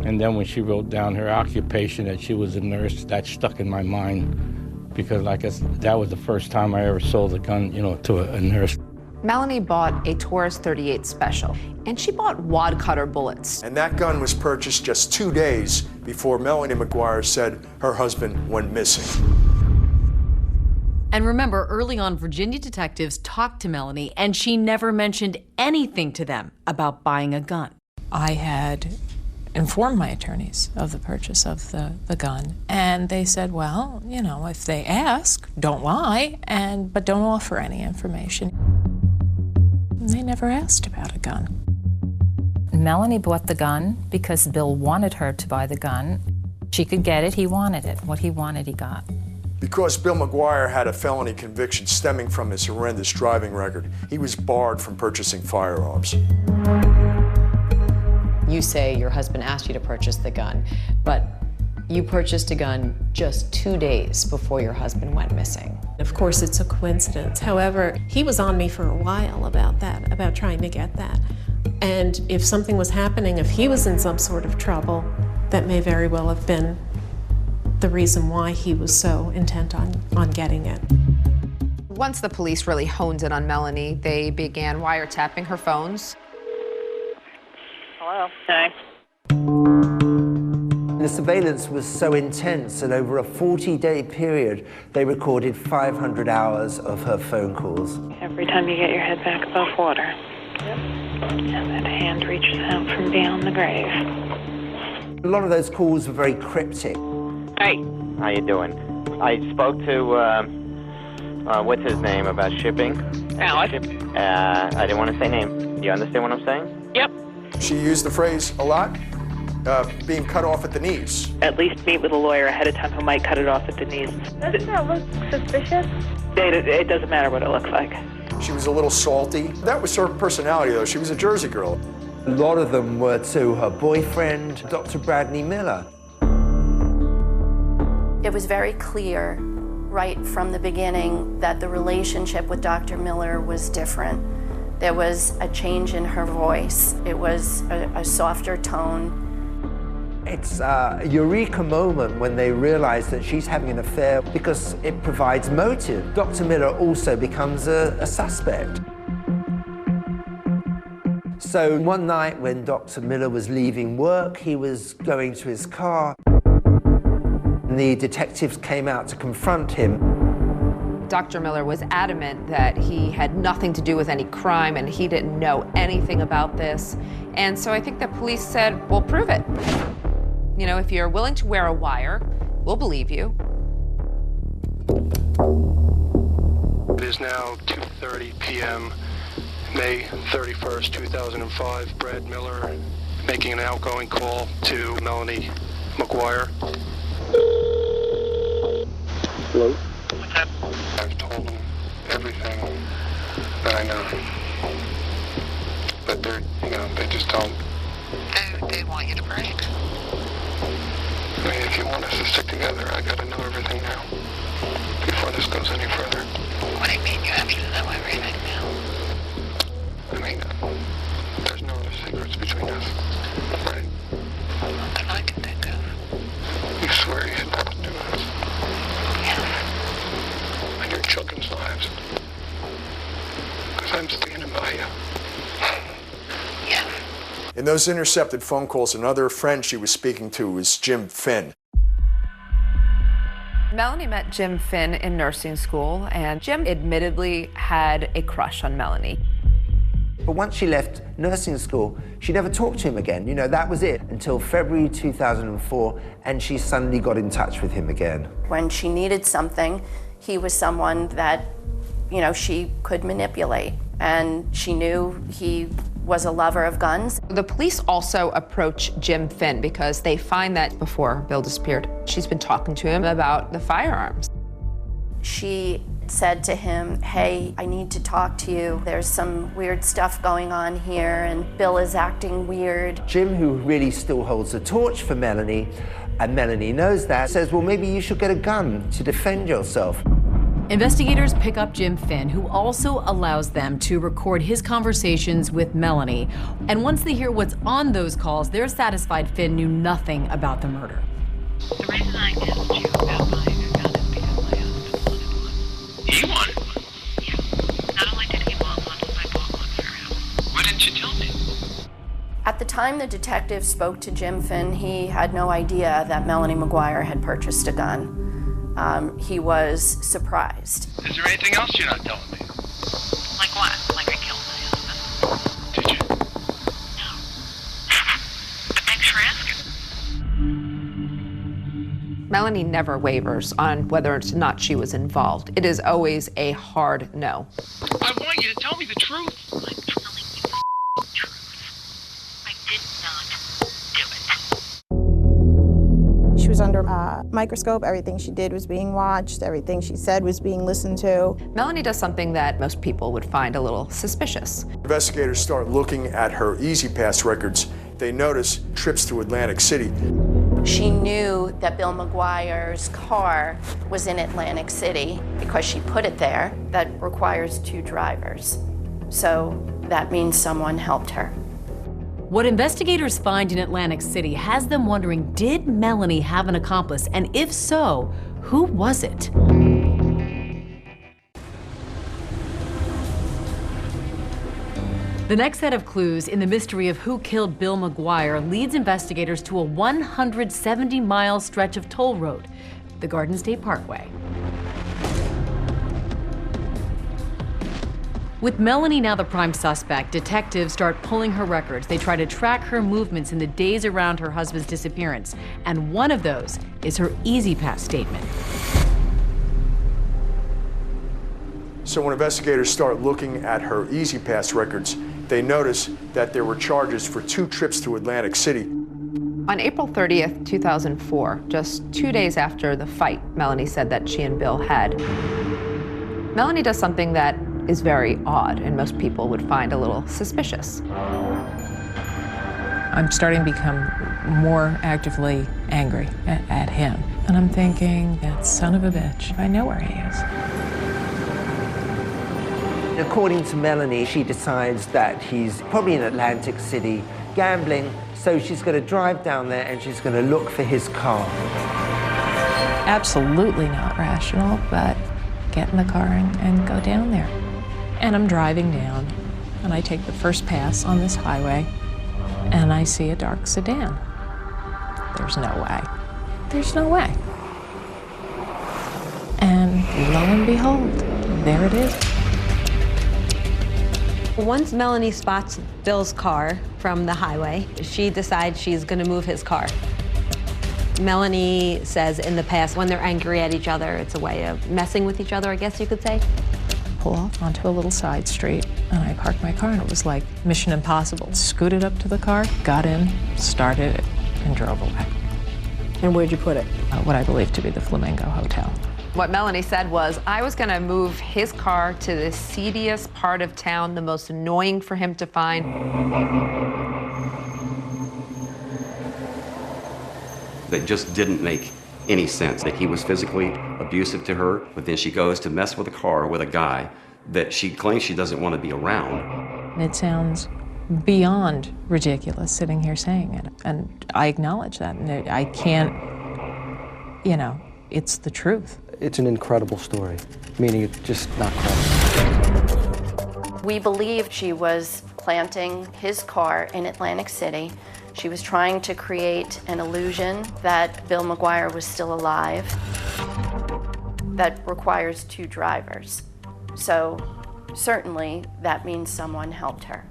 and then when she wrote down her occupation, that she was a nurse, that stuck in my mind, because like I said, that was the first time I ever sold a gun, to a nurse. Melanie bought a Taurus 38 Special, and she bought wad cutter bullets. And that gun was purchased just 2 days before Melanie McGuire said her husband went missing. And remember, early on, Virginia detectives talked to Melanie, and she never mentioned anything to them about buying a gun. I had informed my attorneys of the purchase of the gun, and they said, well, if they ask, don't lie, but don't offer any information. And they never asked about a gun. Melanie bought the gun because Bill wanted her to buy the gun. She could get it, he wanted it. What he wanted, he got. Because Bill McGuire had a felony conviction stemming from his horrendous driving record, he was barred from purchasing firearms. You say your husband asked you to purchase the gun, but you purchased a gun just 2 days before your husband went missing. Of course, it's a coincidence. However, he was on me for a while about that, about trying to get that. And if something was happening, if he was in some sort of trouble, that may very well have been the reason why he was so intent on getting it. Once the police really honed in on Melanie, they began wiretapping her phones. Hello. Hi. The surveillance was so intense that over a 40-day period, they recorded 500 hours of her phone calls. Every time you get your head back above water. Yep. And that hand reaches out from beyond the grave. A lot of those calls were very cryptic. Hey. How you doing? I spoke to, what's his name, about shipping? Alex. I didn't want to say name. You understand what I'm saying? Yep. She used the phrase a lot, being cut off at the knees. At least meet with a lawyer ahead of time who might cut it off at the knees. Doesn't that look suspicious? It doesn't matter what it looks like. She was a little salty. That was her personality, though. She was a Jersey girl. A lot of them were to her boyfriend, Dr. Bradley Miller. It was very clear right from the beginning that the relationship with Dr. Miller was different. There was a change in her voice. It was a softer tone. It's a eureka moment when they realize that she's having an affair because it provides motive. Dr. Miller also becomes a suspect. So one night when Dr. Miller was leaving work, he was going to his car. The detectives came out to confront him. Dr. Miller was adamant that he had nothing to do with any crime and he didn't know anything about this. And so I think the police said, well, prove it. If you're willing to wear a wire, we'll believe you. It is now 2:30 p.m., May 31st, 2005. Brad Miller making an outgoing call to Melanie McGuire. Hello? I've told them everything that I know. But they just don't. They want you to break. I mean, if you want us to stick together, I gotta know everything now. Before this goes any further. What do you mean you have to know everything now? I mean, there's no other secrets between us, right? Not that I can think of. You swear you had nothing to do with us? Yes. And your children's lives. time standing by you. Yeah. In those intercepted phone calls, another friend she was speaking to was Jim Finn. Melanie met Jim Finn in nursing school, and Jim admittedly had a crush on Melanie. But once she left nursing school, she never talked to him again. You know, that was it until February 2004, and she suddenly got in touch with him again. When she needed something, he was someone that, you know, she could manipulate, and she knew he was a lover of guns. The police also approach Jim Finn because they find that before Bill disappeared, she's been talking to him about the firearms. She said to him, hey, I need to talk to you. There's some weird stuff going on here, and Bill is acting weird. Jim, who really still holds the torch for Melanie, and Melanie knows that, says, well, maybe you should get a gun to defend yourself. Investigators pick up Jim Finn, who also allows them to record his conversations with Melanie. And once they hear what's on those calls, they're satisfied Finn knew nothing about the murder. The reason I asked you about buying a gun is because my husband wanted one. He wanted one? Yeah. Not only did he want one, I bought one for him. Why didn't you tell me? At the time the detective spoke to Jim Finn, he had no idea that Melanie McGuire had purchased a gun. He was surprised. Is there anything else you're not telling me? Like what? Like I killed my husband. Did you? No. But thanks for asking. Melanie never wavers on whether or not she was involved. It is always a hard no. I want you to tell me the truth. I'm telling you the truth. I did not do it. She was under a microscope. Everything she did was being watched. Everything she said was being listened to. Melanie does something that most people would find a little suspicious. Investigators start looking at her E-ZPass records. They notice trips to Atlantic City. She knew that Bill McGuire's car was in Atlantic City because she put it there. That requires 2 drivers. So that means someone helped her. What investigators find in Atlantic City has them wondering, did Melanie have an accomplice? And if so, who was it? The next set of clues in the mystery of who killed Bill McGuire leads investigators to a 170-mile stretch of toll road, the Garden State Parkway. With Melanie now the prime suspect, detectives start pulling her records. They try to track her movements in the days around her husband's disappearance, and one of those is her E-ZPass statement. So when investigators start looking at her E-ZPass records, they notice that there were charges for 2 trips to Atlantic City. On April 30th, 2004, just 2 days after the fight Melanie said that she and Bill had, Melanie does something that is very odd and most people would find a little suspicious. I'm starting to become more actively angry at him. And I'm thinking, that son of a bitch, I know where he is. According to Melanie, she decides that he's probably in Atlantic City gambling, so she's going to drive down there and she's going to look for his car. Absolutely not rational, but get in the car and go down there. And I'm driving down, and I take the first pass on this highway, and I see a dark sedan. There's no way. There's no way. And lo and behold, there it is. Once Melanie spots Bill's car from the highway, she decides she's going to move his car. Melanie says in the past, when they're angry at each other, it's a way of messing with each other, I guess you could say. Pull off onto a little side street, and I parked my car, and it was like Mission Impossible. Scooted up to the car, got in, started it, and drove away. And where'd you put it? What I believe to be the Flamingo Hotel. What Melanie said was, I was going to move his car to the seediest part of town, the most annoying for him to find. That just didn't make any sense, that he was physically abusive to her, but then she goes to mess with a car with a guy that she claims she doesn't want to be around. And it sounds beyond ridiculous sitting here saying it, and I acknowledge that, and I can't, you know, it's the truth. It's an incredible story, meaning it's just not credible. We believe she was planting his car in Atlantic City. She was trying to create an illusion that Bill McGuire was still alive. That requires two drivers. So certainly that means someone helped her.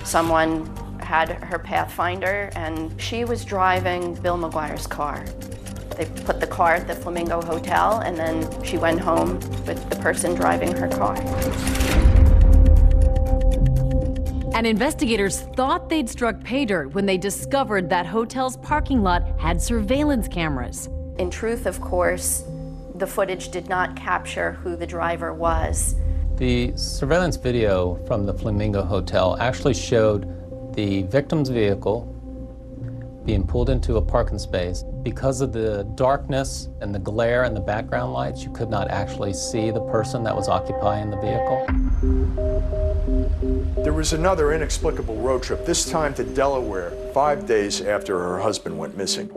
Someone had her Pathfinder and she was driving Bill McGuire's car. They put the car at the Flamingo Hotel and then she went home with the person driving her car. And investigators thought they'd struck pay dirt when they discovered that hotel's parking lot had surveillance cameras. In truth, of course, the footage did not capture who the driver was. The surveillance video from the Flamingo Hotel actually showed the victim's vehicle being pulled into a parking space. Because of the darkness and the glare and the background lights, you could not actually see the person that was occupying the vehicle. There was another inexplicable road trip, this time to Delaware, 5 days after her husband went missing.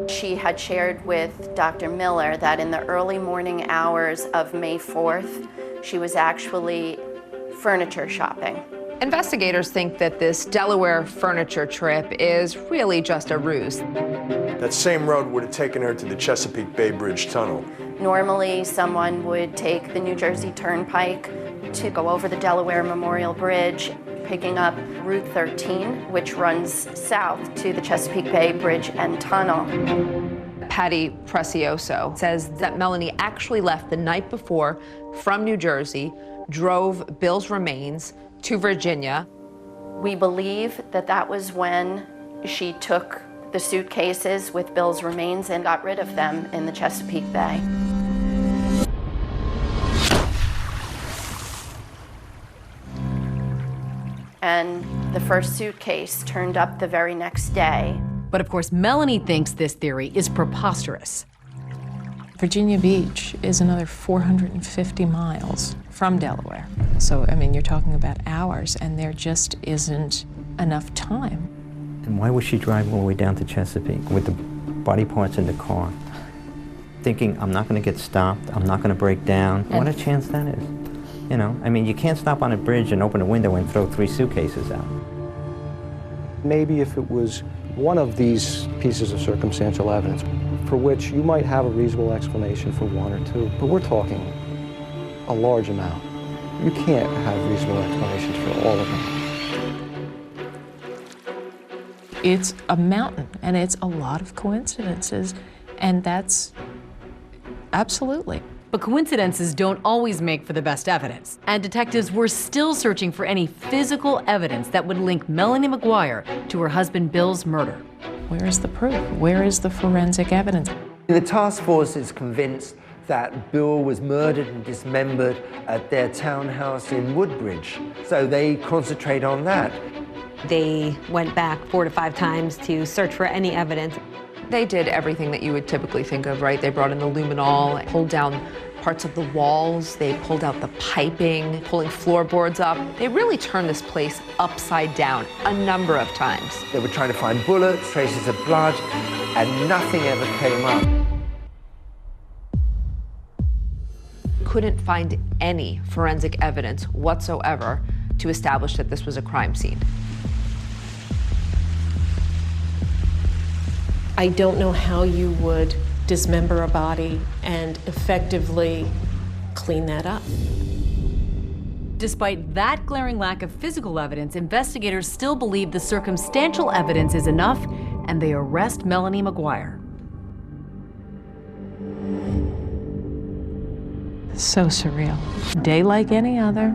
She had shared with Dr. Miller that in the early morning hours of May 4th, she was actually furniture shopping. Investigators think that this Delaware furniture trip is really just a ruse. That same road would have taken her to the Chesapeake Bay Bridge tunnel. Normally, someone would take the New Jersey Turnpike to go over the Delaware Memorial Bridge, picking up Route 13, which runs south to the Chesapeake Bay Bridge and tunnel. Patty Precioso says that Melanie actually left the night before from New Jersey, drove Bill's remains to Virginia. We believe that that was when she took the suitcases with Bill's remains and got rid of them in the Chesapeake Bay. And the first suitcase turned up the very next day. But of course, Melanie thinks this theory is preposterous. Virginia Beach is another 450 miles from Delaware. So, I mean, you're talking about hours, and there just isn't enough time. And why was she driving all the way down to Chesapeake with the body parts in the car? Thinking, I'm not going to get stopped, I'm not going to break down. What a chance that is. You know, I mean, you can't stop on a bridge and open a window and throw 3 suitcases out. Maybe if it was one of these pieces of circumstantial evidence for which you might have a reasonable explanation for 1 or 2, but we're talking a large amount. You can't have reasonable explanations for all of them. It's a mountain, and it's a lot of coincidences, and that's absolutely. But coincidences don't always make for the best evidence. And detectives were still searching for any physical evidence that would link Melanie McGuire to her husband Bill's murder. Where is the proof? Where is the forensic evidence? The task force is convinced that Bill was murdered and dismembered at their townhouse in Woodbridge, so they concentrate on that. They went back 4 to 5 times to search for any evidence. They did everything that you would typically think of, right? They brought in the luminol, pulled down parts of the walls, they pulled out the piping, pulling floorboards up. They really turned this place upside down a number of times. They were trying to find bullets, traces of blood, and nothing ever came up. Couldn't find any forensic evidence whatsoever to establish that this was a crime scene. I don't know how you would dismember a body and effectively clean that up. Despite that glaring lack of physical evidence, investigators still believe the circumstantial evidence is enough, and they arrest Melanie McGuire. So surreal. Day like any other,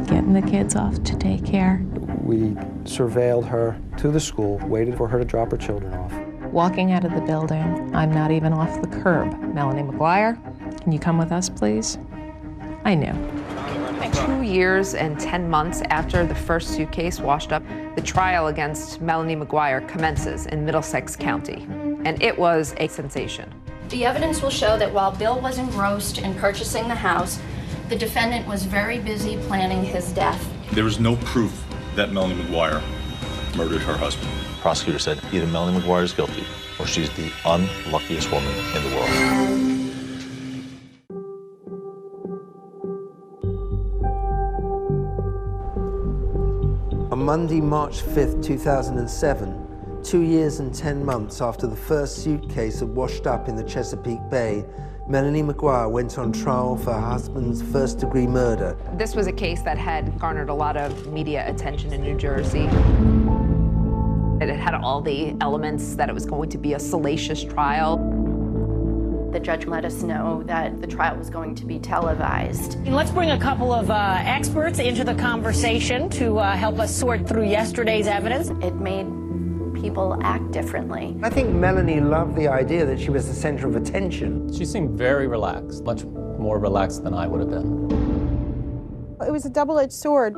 getting the kids off to daycare. We surveilled her to the school, waited for her to drop her children off. Walking out of the building, I'm not even off the curb. Melanie McGuire, can you come with us, please? I knew. 2 years and 10 months after the first suitcase washed up, the trial against Melanie McGuire commences in Middlesex County, and it was a sensation. The evidence will show that while Bill was engrossed in purchasing the house, the defendant was very busy planning his death. There was no proof that Melanie McGuire murdered her husband. The prosecutor said either Melanie McGuire is guilty or she's the unluckiest woman in the world. On Monday, March 5th, 2007, 2 years and 10 months after the first suitcase had washed up in the Chesapeake Bay, Melanie McGuire went on trial for her husband's first-degree murder. This was a case that had garnered a lot of media attention in New Jersey. It had all the elements that it was going to be a salacious trial. The judge let us know that the trial was going to be televised. Let's bring a couple of experts into the conversation to help us sort through yesterday's evidence. It made people act differently. I think Melanie loved the idea that she was the center of attention. She seemed very relaxed, much more relaxed than I would have been. It was a double-edged sword,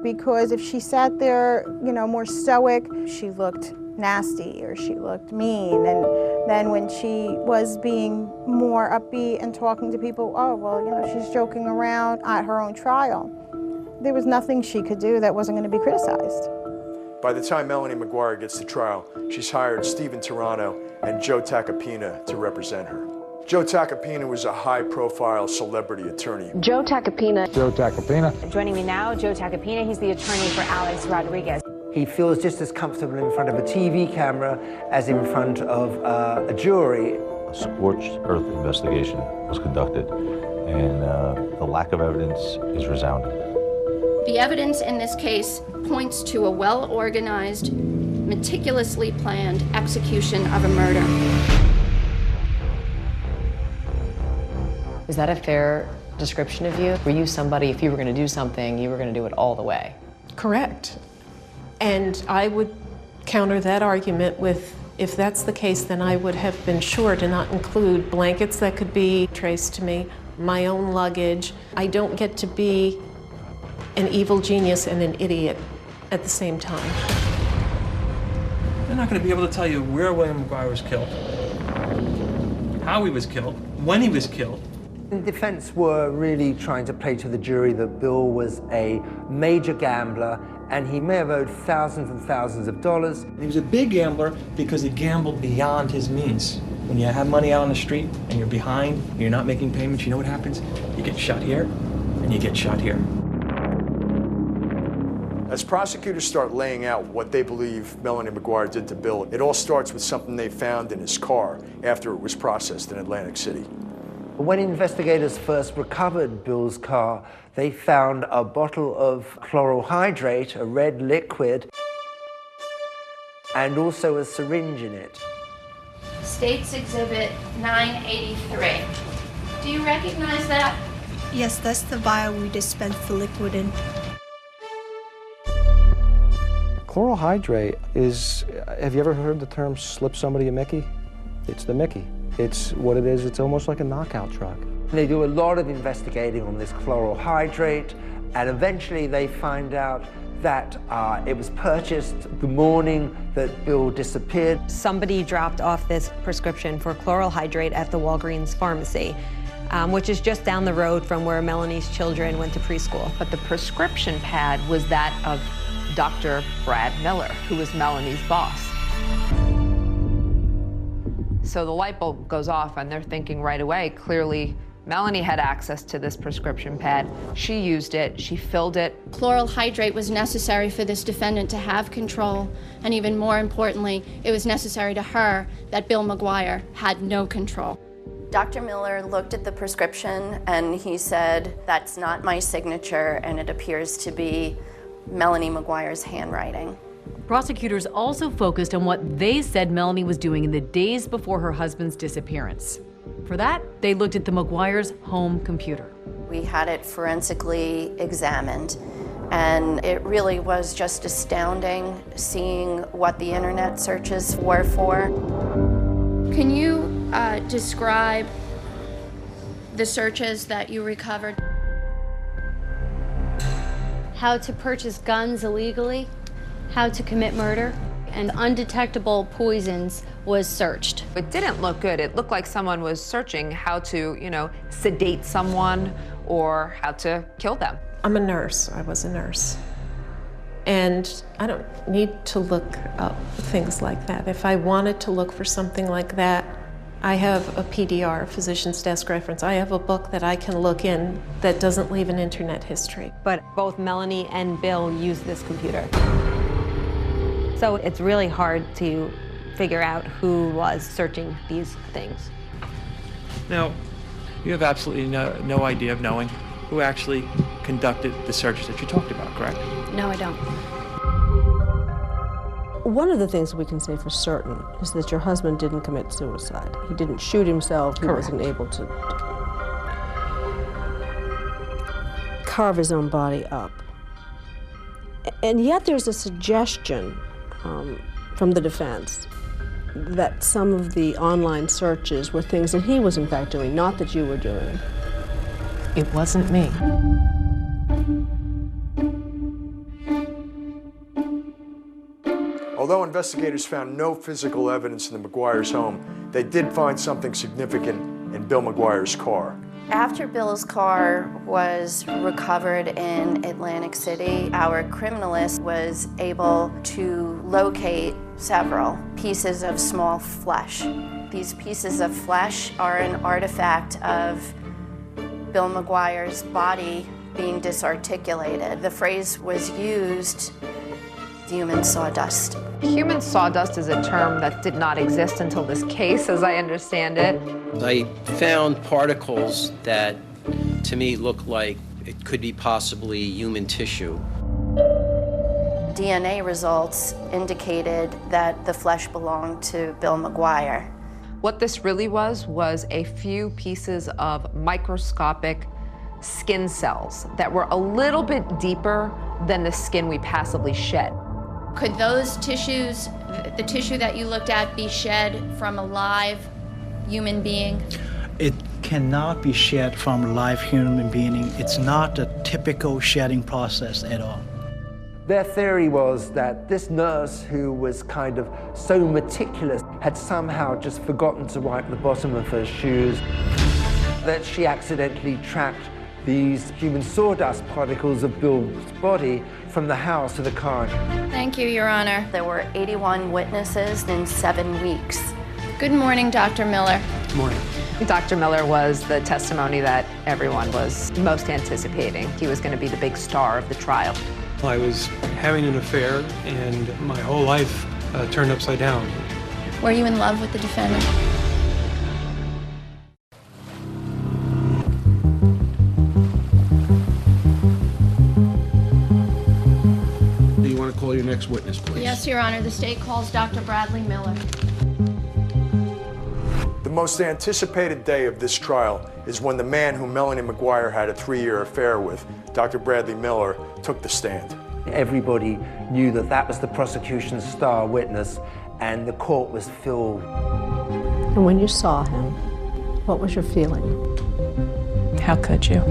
because if she sat there, you know, more stoic, she looked nasty or she looked mean. And then when she was being more upbeat and talking to people, oh, well, you know, she's joking around at her own trial. There was nothing she could do that wasn't going to be criticized. By the time Melanie McGuire gets to trial, she's hired Stephen Turano and Joe Tacopina to represent her. Joe Tacopina was a high-profile celebrity attorney. Joe Tacopina. Joe Tacopina. Joining me now, Joe Tacopina. He's the attorney for Alex Rodriguez. He feels just as comfortable in front of a TV camera as in front of a jury. A scorched earth investigation was conducted, and the lack of evidence is resounding. The evidence in this case points to a well-organized, meticulously planned execution of a murder. Is that a fair description of you? Were you somebody, if you were going to do something, you were going to do it all the way? Correct. And I would counter that argument with, if that's the case, then I would have been sure to not include blankets that could be traced to me, my own luggage. I don't get to be an evil genius and an idiot at the same time. They're not going to be able to tell you where William McGuire was killed, how he was killed, when he was killed. The defense were really trying to play to the jury that Bill was a major gambler and he may have owed thousands and thousands of dollars. He was a big gambler because he gambled beyond his means. When you have money out on the street and you're behind, you're not making payments, you know what happens? You get shot here and you get shot here. As prosecutors start laying out what they believe Melanie McGuire did to Bill, it all starts with something they found in his car after it was processed in Atlantic City. When investigators first recovered Bill's car, they found a bottle of chloral hydrate, a red liquid, and also a syringe in it. State's Exhibit 983. Do you recognize that? Yes, that's the vial we dispensed the liquid in. Chloral hydrate is, have you ever heard the term slip somebody a Mickey? It's the Mickey. It's what it is, it's almost like a knockout drug. They do a lot of investigating on this chloral hydrate, and eventually they find out that it was purchased the morning that Bill disappeared. Somebody dropped off this prescription for chloral hydrate at the Walgreens pharmacy, which is just down the road from where Melanie's children went to preschool. But the prescription pad was that of Dr. Brad Miller, who was Melanie's boss. So the light bulb goes off and they're thinking right away, clearly Melanie had access to this prescription pad. She used it, she filled it. Chloral hydrate was necessary for this defendant to have control, and even more importantly, it was necessary to her that Bill McGuire had no control. Dr. Miller looked at the prescription and he said, that's not my signature, and it appears to be Melanie McGuire's handwriting. Prosecutors also focused on what they said Melanie was doing in the days before her husband's disappearance. For that, they looked at the McGuire's home computer. We had it forensically examined, and it really was just astounding seeing what the internet searches were for. Can you describe the searches that you recovered? How to purchase guns illegally, how to commit murder, and undetectable poisons was searched. It didn't look good. It looked like someone was searching how to, sedate someone or how to kill them. I'm a nurse. I was a nurse. And I don't need to look up things like that. If I wanted to look for something like that, I have a PDR, physician's desk reference. I have a book that I can look in that doesn't leave an internet history. But both Melanie and Bill use this computer. So it's really hard to figure out who was searching these things. Now, you have absolutely no idea of knowing who actually conducted the search that you talked about, correct? No, I don't. One of the things we can say for certain is that your husband didn't commit suicide. He didn't shoot himself. He wasn't able to carve his own body up. And yet there's a suggestion from the defense that some of the online searches were things that he was in fact doing, not that you were doing. It wasn't me. Although investigators found no physical evidence in the McGuire's home, they did find something significant in Bill McGuire's car. After Bill's car was recovered in Atlantic City, our criminalist was able to locate several pieces of small flesh. These pieces of flesh are an artifact of Bill McGuire's body being disarticulated. The phrase was used, human sawdust. Human sawdust is a term that did not exist until this case, as I understand it. I found particles that, to me, look like it could be possibly human tissue. DNA results indicated that the flesh belonged to Bill McGuire. What this really was a few pieces of microscopic skin cells that were a little bit deeper than the skin we passively shed. Could those tissues, the tissue that you looked at, be shed from a live human being? It cannot be shed from a live human being. It's not a typical shedding process at all. Their theory was that this nurse, who was kind of so meticulous, had somehow just forgotten to wipe the bottom of her shoes, that she accidentally tracked these human sawdust particles of Bill's body from the house to the car. Thank you, Your Honor. There were 81 witnesses in 7 weeks. Good morning, Dr. Miller. Good morning. Dr. Miller was the testimony that everyone was most anticipating. He was going to be the big star of the trial. I was having an affair, and my whole life turned upside down. Were you in love with the defendant? Do you want to call your next witness, please? Yes, Your Honor. The state calls Dr. Bradley Miller. The most anticipated day of this trial is when the man whom Melanie McGuire had a 3-year affair with, Dr. Bradley Miller, took the stand. Everybody knew that that was the prosecution's star witness, and the court was filled. And when you saw him, what was your feeling? How could you?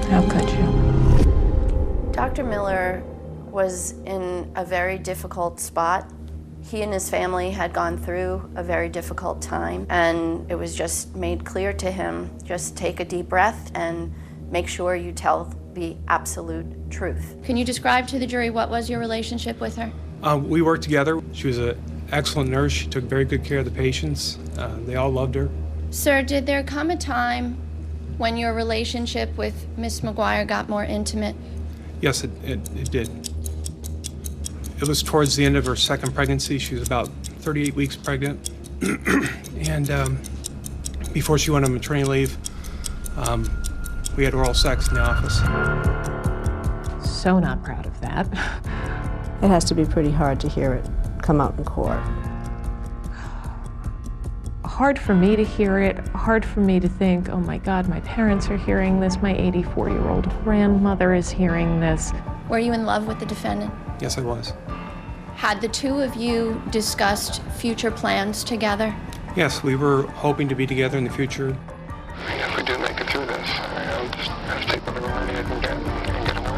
How could you? Dr. Miller was in a very difficult spot. He and his family had gone through a very difficult time, and it was just made clear to him, just take a deep breath and make sure you tell the absolute truth. Can you describe to the jury what was your relationship with her? We worked together. She was an excellent nurse. She took very good care of the patients. They all loved her. Sir, did there come a time when your relationship with Miss McGuire got more intimate? Yes, it did. It was towards the end of her second pregnancy. She was about 38 weeks pregnant. And before she went on maternity leave, we had oral sex in the office. So not proud of that. It has to be pretty hard to hear it come out in court. Hard for me to hear it, hard for me to think, oh my God, my parents are hearing this, my 84-year-old grandmother is hearing this. Were you in love with the defendant? Yes, I was. Had the two of you discussed future plans together? Yes, we were hoping to be together in the future. If we do make it through this, I'll just have to take whatever money I can get and get away.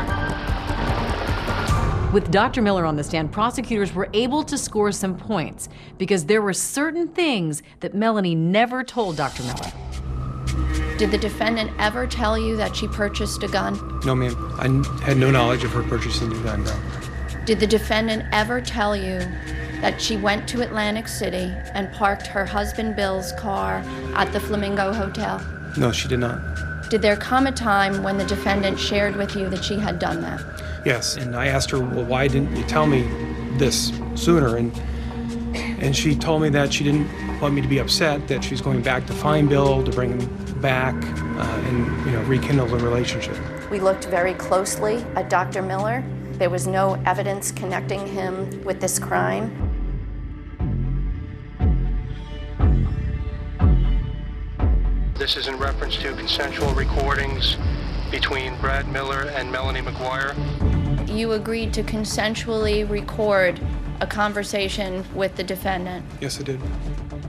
With Dr. Miller on the stand, prosecutors were able to score some points because there were certain things that Melanie never told Dr. Miller. Did the defendant ever tell you that she purchased a gun? No, ma'am. I had no knowledge of her purchasing a gun, no. Did the defendant ever tell you that she went to Atlantic City and parked her husband Bill's car at the Flamingo Hotel? No, she did not. Did there come a time when the defendant shared with you that she had done that? Yes, and I asked her, well, why didn't you tell me this sooner? And she told me that she didn't want me to be upset, that she's going back to find Bill, to bring him back, and rekindle the relationship. We looked very closely at Dr. Miller. There was no evidence connecting him with this crime. This is in reference to consensual recordings between Brad Miller and Melanie McGuire. You agreed to consensually record a conversation with the defendant. Yes, I did.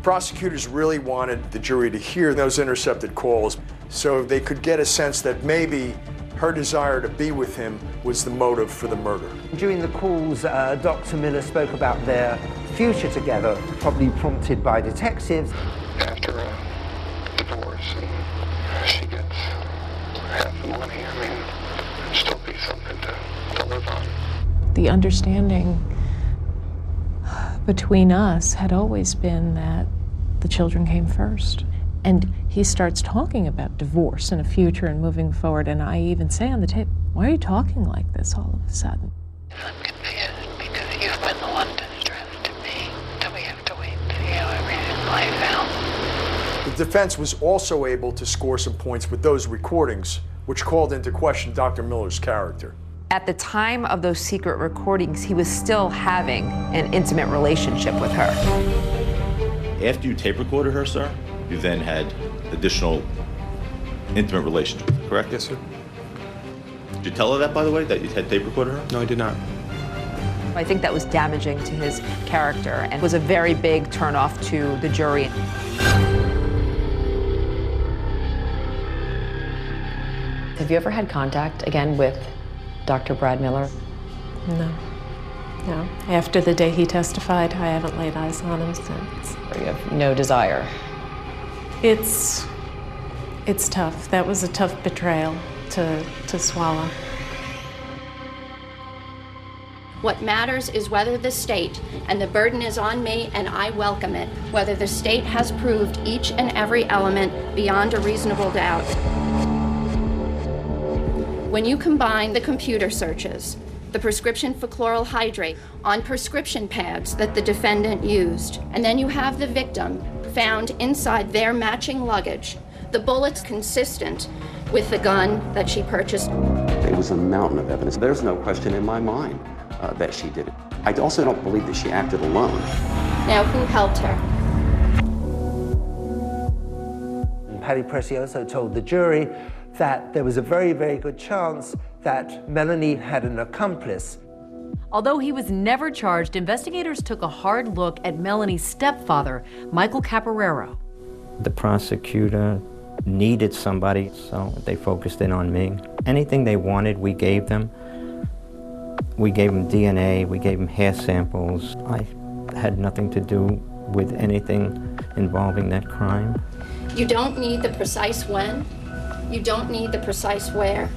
Prosecutors really wanted the jury to hear those intercepted calls so they could get a sense that maybe her desire to be with him was the motive for the murder. During the calls, Dr. Miller spoke about their future together, probably prompted by detectives. After a divorce, she gets half the money. I mean, it'd still be something to live on. The understanding between us had always been that the children came first. And he starts talking about divorce and a future and moving forward, and I even say on the tape, why are you talking like this all of a sudden? I'm confused because you've been the one to stress to me that we have to wait and see how everything plays out. The defense was also able to score some points with those recordings, which called into question Dr. Miller's character. At the time of those secret recordings, he was still having an intimate relationship with her. After you tape recorded her, sir, you then had additional intimate relations with her, correct? Yes, sir. Did you tell her that, by the way, that you had tape recorded her? No, I did not. I think that was damaging to his character and was a very big turnoff to the jury. Have you ever had contact again with Dr. Brad Miller? No. No. After the day he testified, I haven't laid eyes on him since. Or you have no desire? It's tough. That was a tough betrayal to swallow. What matters is whether the state, and the burden is on me and I welcome it, whether the state has proved each and every element beyond a reasonable doubt. When you combine the computer searches, the prescription for chloral hydrate on prescription pads that the defendant used, and then you have the victim found inside their matching luggage, the bullets consistent with the gun that she purchased. It was a mountain of evidence. There's no question in my mind that she did it. I also don't believe that she acted alone. Now, who helped her? Paddy Precioso told the jury that there was a very, very good chance that Melanie had an accomplice. Although he was never charged, investigators took a hard look at Melanie's stepfather, Michael Caporero. The prosecutor needed somebody, so they focused in on me. Anything they wanted, we gave them. We gave them DNA, we gave them hair samples. I had nothing to do with anything involving that crime. You don't need the precise when. You don't need the precise where.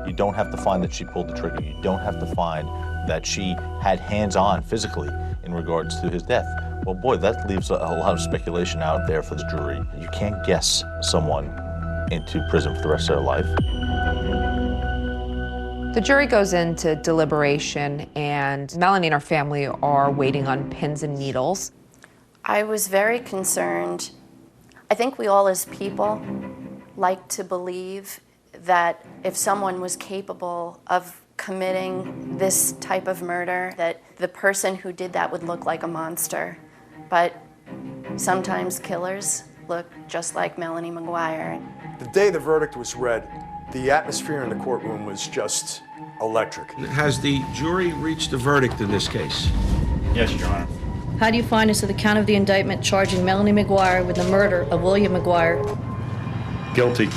You don't have to find that she pulled the trigger. You don't have to find that she had hands-on physically in regards to his death. Well, boy, that leaves a lot of speculation out there for the jury. You can't guess someone into prison for the rest of their life. The jury goes into deliberation, and Melanie and her family are waiting on pins and needles. I was very concerned. I think we all as people like to believe that if someone was capable of committing this type of murder, that the person who did that would look like a monster. But sometimes killers look just like Melanie McGuire. The day the verdict was read, the atmosphere in the courtroom was just electric. Has the jury reached a verdict in this case? Yes, Your Honor. How do you find as to the count of the indictment charging Melanie McGuire with the murder of William McGuire? Guilty.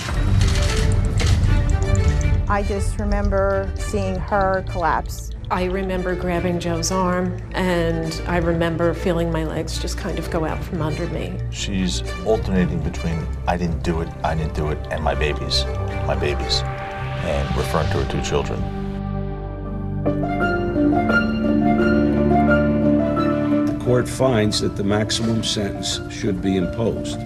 I just remember seeing her collapse. I remember grabbing Joe's arm, and I remember feeling my legs just kind of go out from under me. She's alternating between I didn't do it, and my babies, and referring to her two children. The court finds that the maximum sentence should be imposed.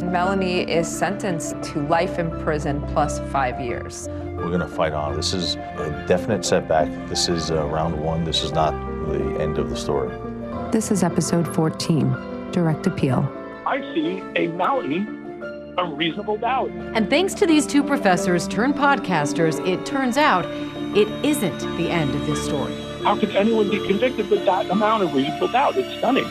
Melanie is sentenced to life in prison plus 5 years. We're going to fight on. This is a definite setback. This is round one. This is not the end of the story. This is episode 14, Direct Appeal. I see a Melanie, a reasonable doubt. And thanks to these two professors turned podcasters, it turns out it isn't the end of this story. How could anyone be convicted with that amount of reasonable doubt? It's stunning.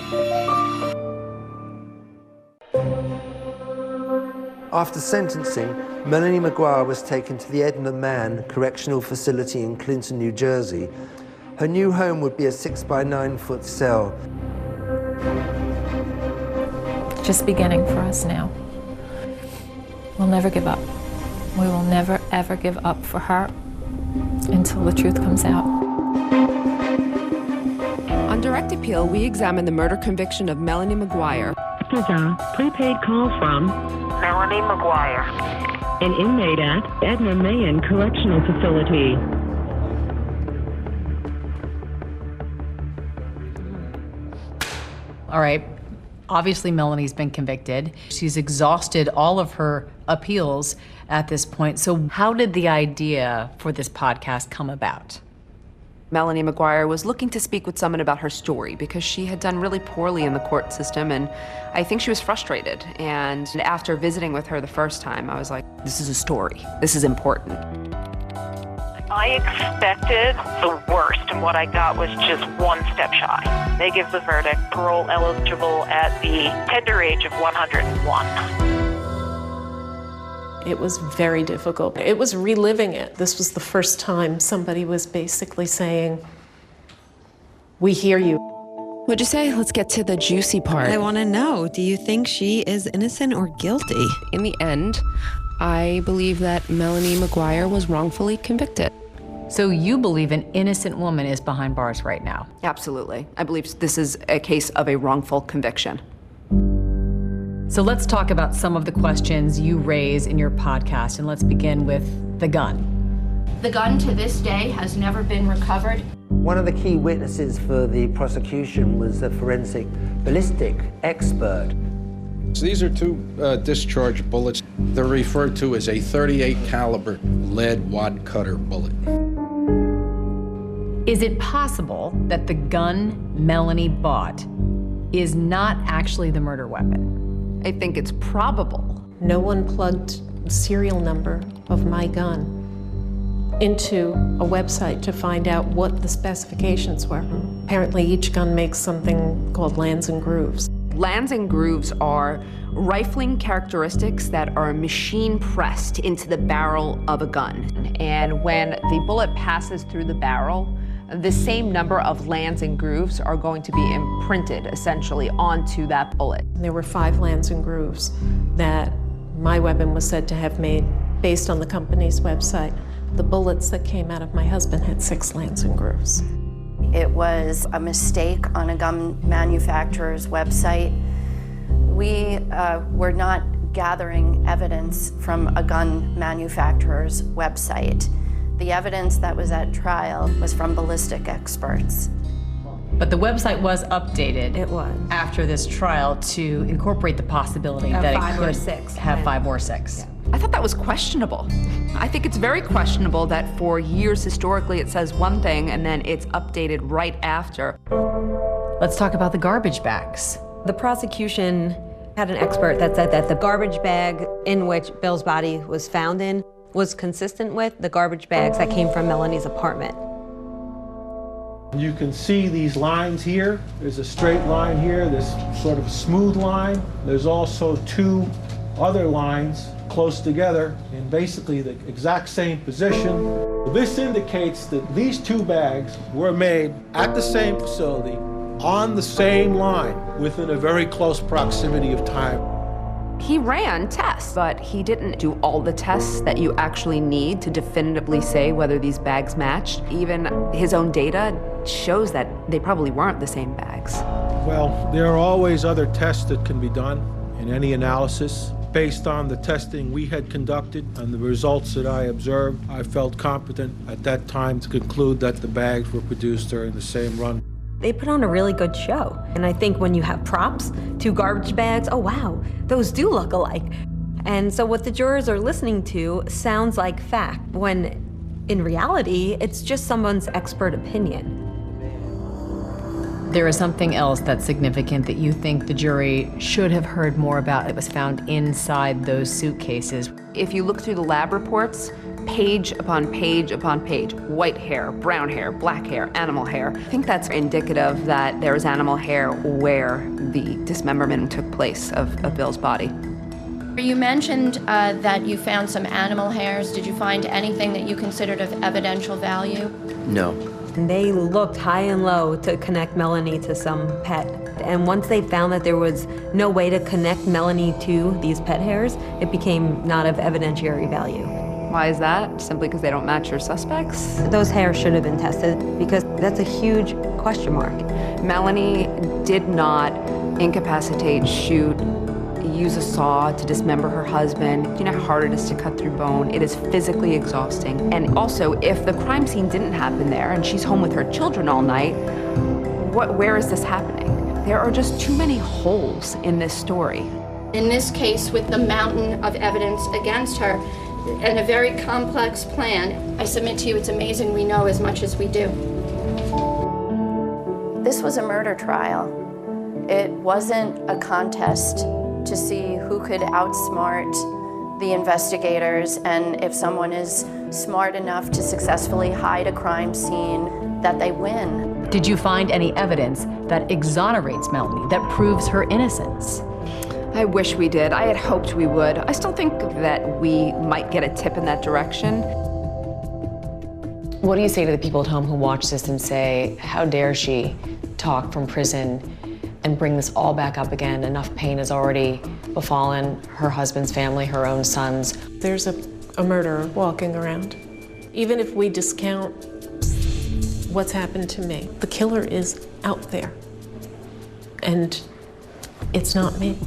After sentencing, Melanie Maguire was taken to the Edna Mann Correctional Facility in Clinton, New Jersey. Her new home would be a 6 by 9 foot cell. Just beginning for us now. We'll never give up. We will never, ever give up for her until the truth comes out. On Direct Appeal, we examine the murder conviction of Melanie Maguire. This is a prepaid call from Melanie Maguire, an inmate at Edna Mann Correctional Facility. All right. Obviously, Melanie's been convicted. She's exhausted all of her appeals at this point. So how did the idea for this podcast come about? Melanie Maguire was looking to speak with someone about her story because she had done really poorly in the court system, and I think she was frustrated. And after visiting with her the first time, I was like, this is a story. This is important. I expected the worst, and what I got was just one step shy. They give the verdict, parole eligible at the tender age of 101. It was very difficult. It was reliving it. This was the first time somebody was basically saying, we hear you. What'd you say? Let's get to the juicy part. I want to know, do you think she is innocent or guilty? In the end, I believe that Melanie Maguire was wrongfully convicted. So you believe an innocent woman is behind bars right now? Absolutely. I believe this is a case of a wrongful conviction. So let's talk about some of the questions you raise in your podcast, and let's begin with the gun. The gun to this day has never been recovered. One of the key witnesses for the prosecution was a forensic ballistic expert. So these are two discharge bullets. They're referred to as a .38 caliber lead wad cutter bullet. Is it possible that the gun Melanie bought is not actually the murder weapon? I think it's probable. No one plugged the serial number of my gun into a website to find out what the specifications were. Apparently each gun makes something called lands and grooves. Lands and grooves are rifling characteristics that are machine pressed into the barrel of a gun. And when the bullet passes through the barrel, the same number of lands and grooves are going to be imprinted essentially onto that bullet. There were 5 lands and grooves that my weapon was said to have made based on the company's website. The bullets that came out of my husband had 6 lands and grooves. It was a mistake on a gun manufacturer's website. We were not gathering evidence from a gun manufacturer's website. The evidence that was at trial was from ballistic experts. But the website was updated. It was. After this trial to incorporate the possibility that it could have 5 or 6. Yeah. I thought that was questionable. I think it's very questionable that for years historically it says one thing and then it's updated right after. Let's talk about the garbage bags. The prosecution had an expert that said that the garbage bag in which Bill's body was found in was consistent with the garbage bags that came from Melanie's apartment. You can see these lines here. There's a straight line here, this sort of smooth line. There's also 2 other lines close together in basically the exact same position. This indicates that these 2 bags were made at the same facility on the same line within a very close proximity of time. He ran tests, but he didn't do all the tests that you actually need to definitively say whether these bags matched. Even his own data shows that they probably weren't the same bags. Well, there are always other tests that can be done in any analysis. Based on the testing we had conducted and the results that I observed, I felt competent at that time to conclude that the bags were produced during the same run. They put on a really good show. And I think when you have props, 2 garbage bags, oh wow, those do look alike. And so what the jurors are listening to sounds like fact, when in reality, it's just someone's expert opinion. There is something else that's significant that you think the jury should have heard more about that was found inside those suitcases. If you look through the lab reports, page upon page upon page, white hair, brown hair, black hair, animal hair. I think that's indicative that there was animal hair where the dismemberment took place of Bill's body. You mentioned that you found some animal hairs. Did you find anything that you considered of evidential value? No. And they looked high and low to connect Melanie to some pet. And once they found that there was no way to connect Melanie to these pet hairs, it became not of evidentiary value. Why is that? Simply because they don't match your suspects? Those hairs should have been tested because that's a huge question mark. Melanie did not incapacitate, shoot, use a saw to dismember her husband. You know how hard it is to cut through bone. It is physically exhausting. And also, if the crime scene didn't happen there and she's home with her children all night, where is this happening? There are just too many holes in this story. In this case, with the mountain of evidence against her and a very complex plan, I submit to you it's amazing we know as much as we do. This was a murder trial. It wasn't a contest to see who could outsmart the investigators, and if someone is smart enough to successfully hide a crime scene, that they win. Did you find any evidence that exonerates Melanie, that proves her innocence? I wish we did. I had hoped we would. I still think that we might get a tip in that direction. What do you say to the people at home who watch this and say, how dare she talk from prison and bring this all back up again? Enough pain has already befallen her husband's family, her own sons. There's a murderer walking around. Even if we discount what's happened to me, the killer is out there. And it's not me.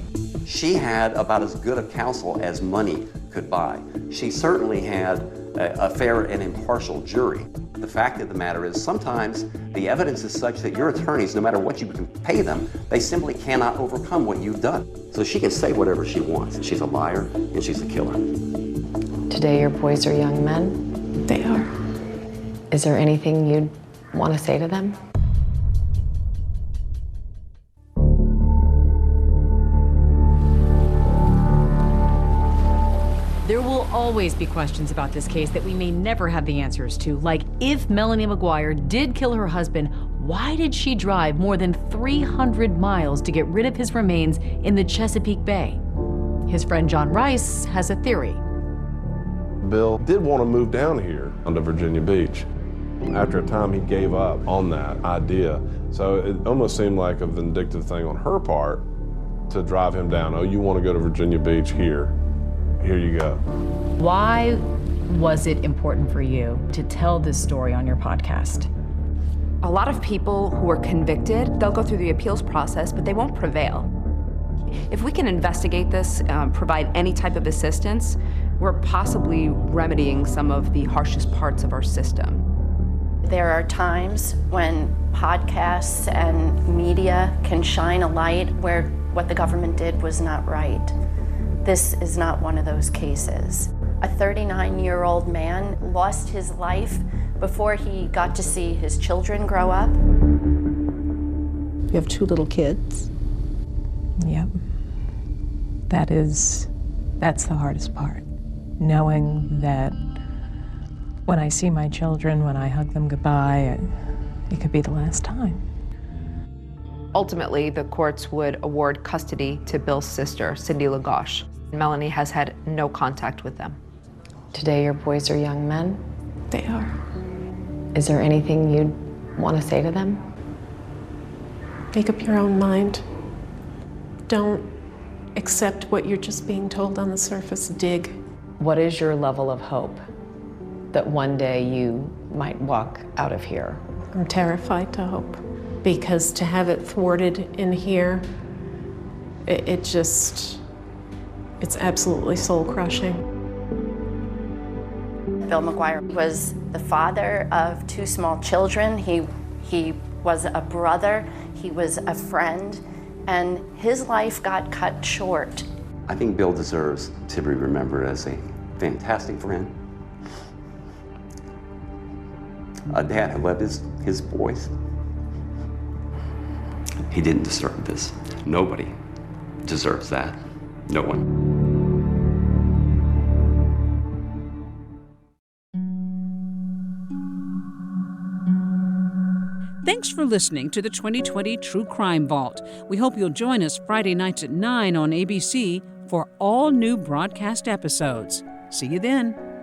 She had about as good a counsel as money could buy. She certainly had a fair and impartial jury. The fact of the matter is sometimes the evidence is such that your attorneys, no matter what you can pay them, they simply cannot overcome what you've done. So she can say whatever she wants. She's a liar and she's a killer. Today your boys are young men? They are. Is there anything you'd want to say to them? There will always be questions about this case that we may never have the answers to, like if Melanie McGuire did kill her husband, why did she drive more than 300 miles to get rid of his remains in the Chesapeake Bay? His friend John Rice has a theory. Bill did want to move down here onto Virginia Beach. After a time, he gave up on that idea. So it almost seemed like a vindictive thing on her part to drive him down. Oh, you want to go to Virginia Beach? Here you go. Why was it important for you to tell this story on your podcast? A lot of people who are convicted, they'll go through the appeals process, but they won't prevail. If we can investigate this, provide any type of assistance, we're possibly remedying some of the harshest parts of our system. There are times when podcasts and media can shine a light where what the government did was not right. This is not one of those cases. A 39-year-old man lost his life before he got to see his children grow up. You have 2 little kids. Yep. That's the hardest part. Knowing that when I see my children, when I hug them goodbye, it could be the last time. Ultimately, the courts would award custody to Bill's sister, Cindy Lagoche. Melanie has had no contact with them. Today your boys are young men? They are. Is there anything you'd want to say to them? Make up your own mind. Don't accept what you're just being told on the surface. Dig. What is your level of hope that one day you might walk out of here? I'm terrified to hope, because to have it thwarted in here, it's absolutely soul-crushing. Bill McGuire was the father of 2 small children. He was a brother, he was a friend, and his life got cut short. I think Bill deserves to be remembered as a fantastic friend, a dad who loved his boys. He didn't deserve this. Nobody deserves that. No one. Thanks for listening to the 2020 True Crime Vault. We hope you'll join us Friday nights at 9 on ABC for all new broadcast episodes. See you then.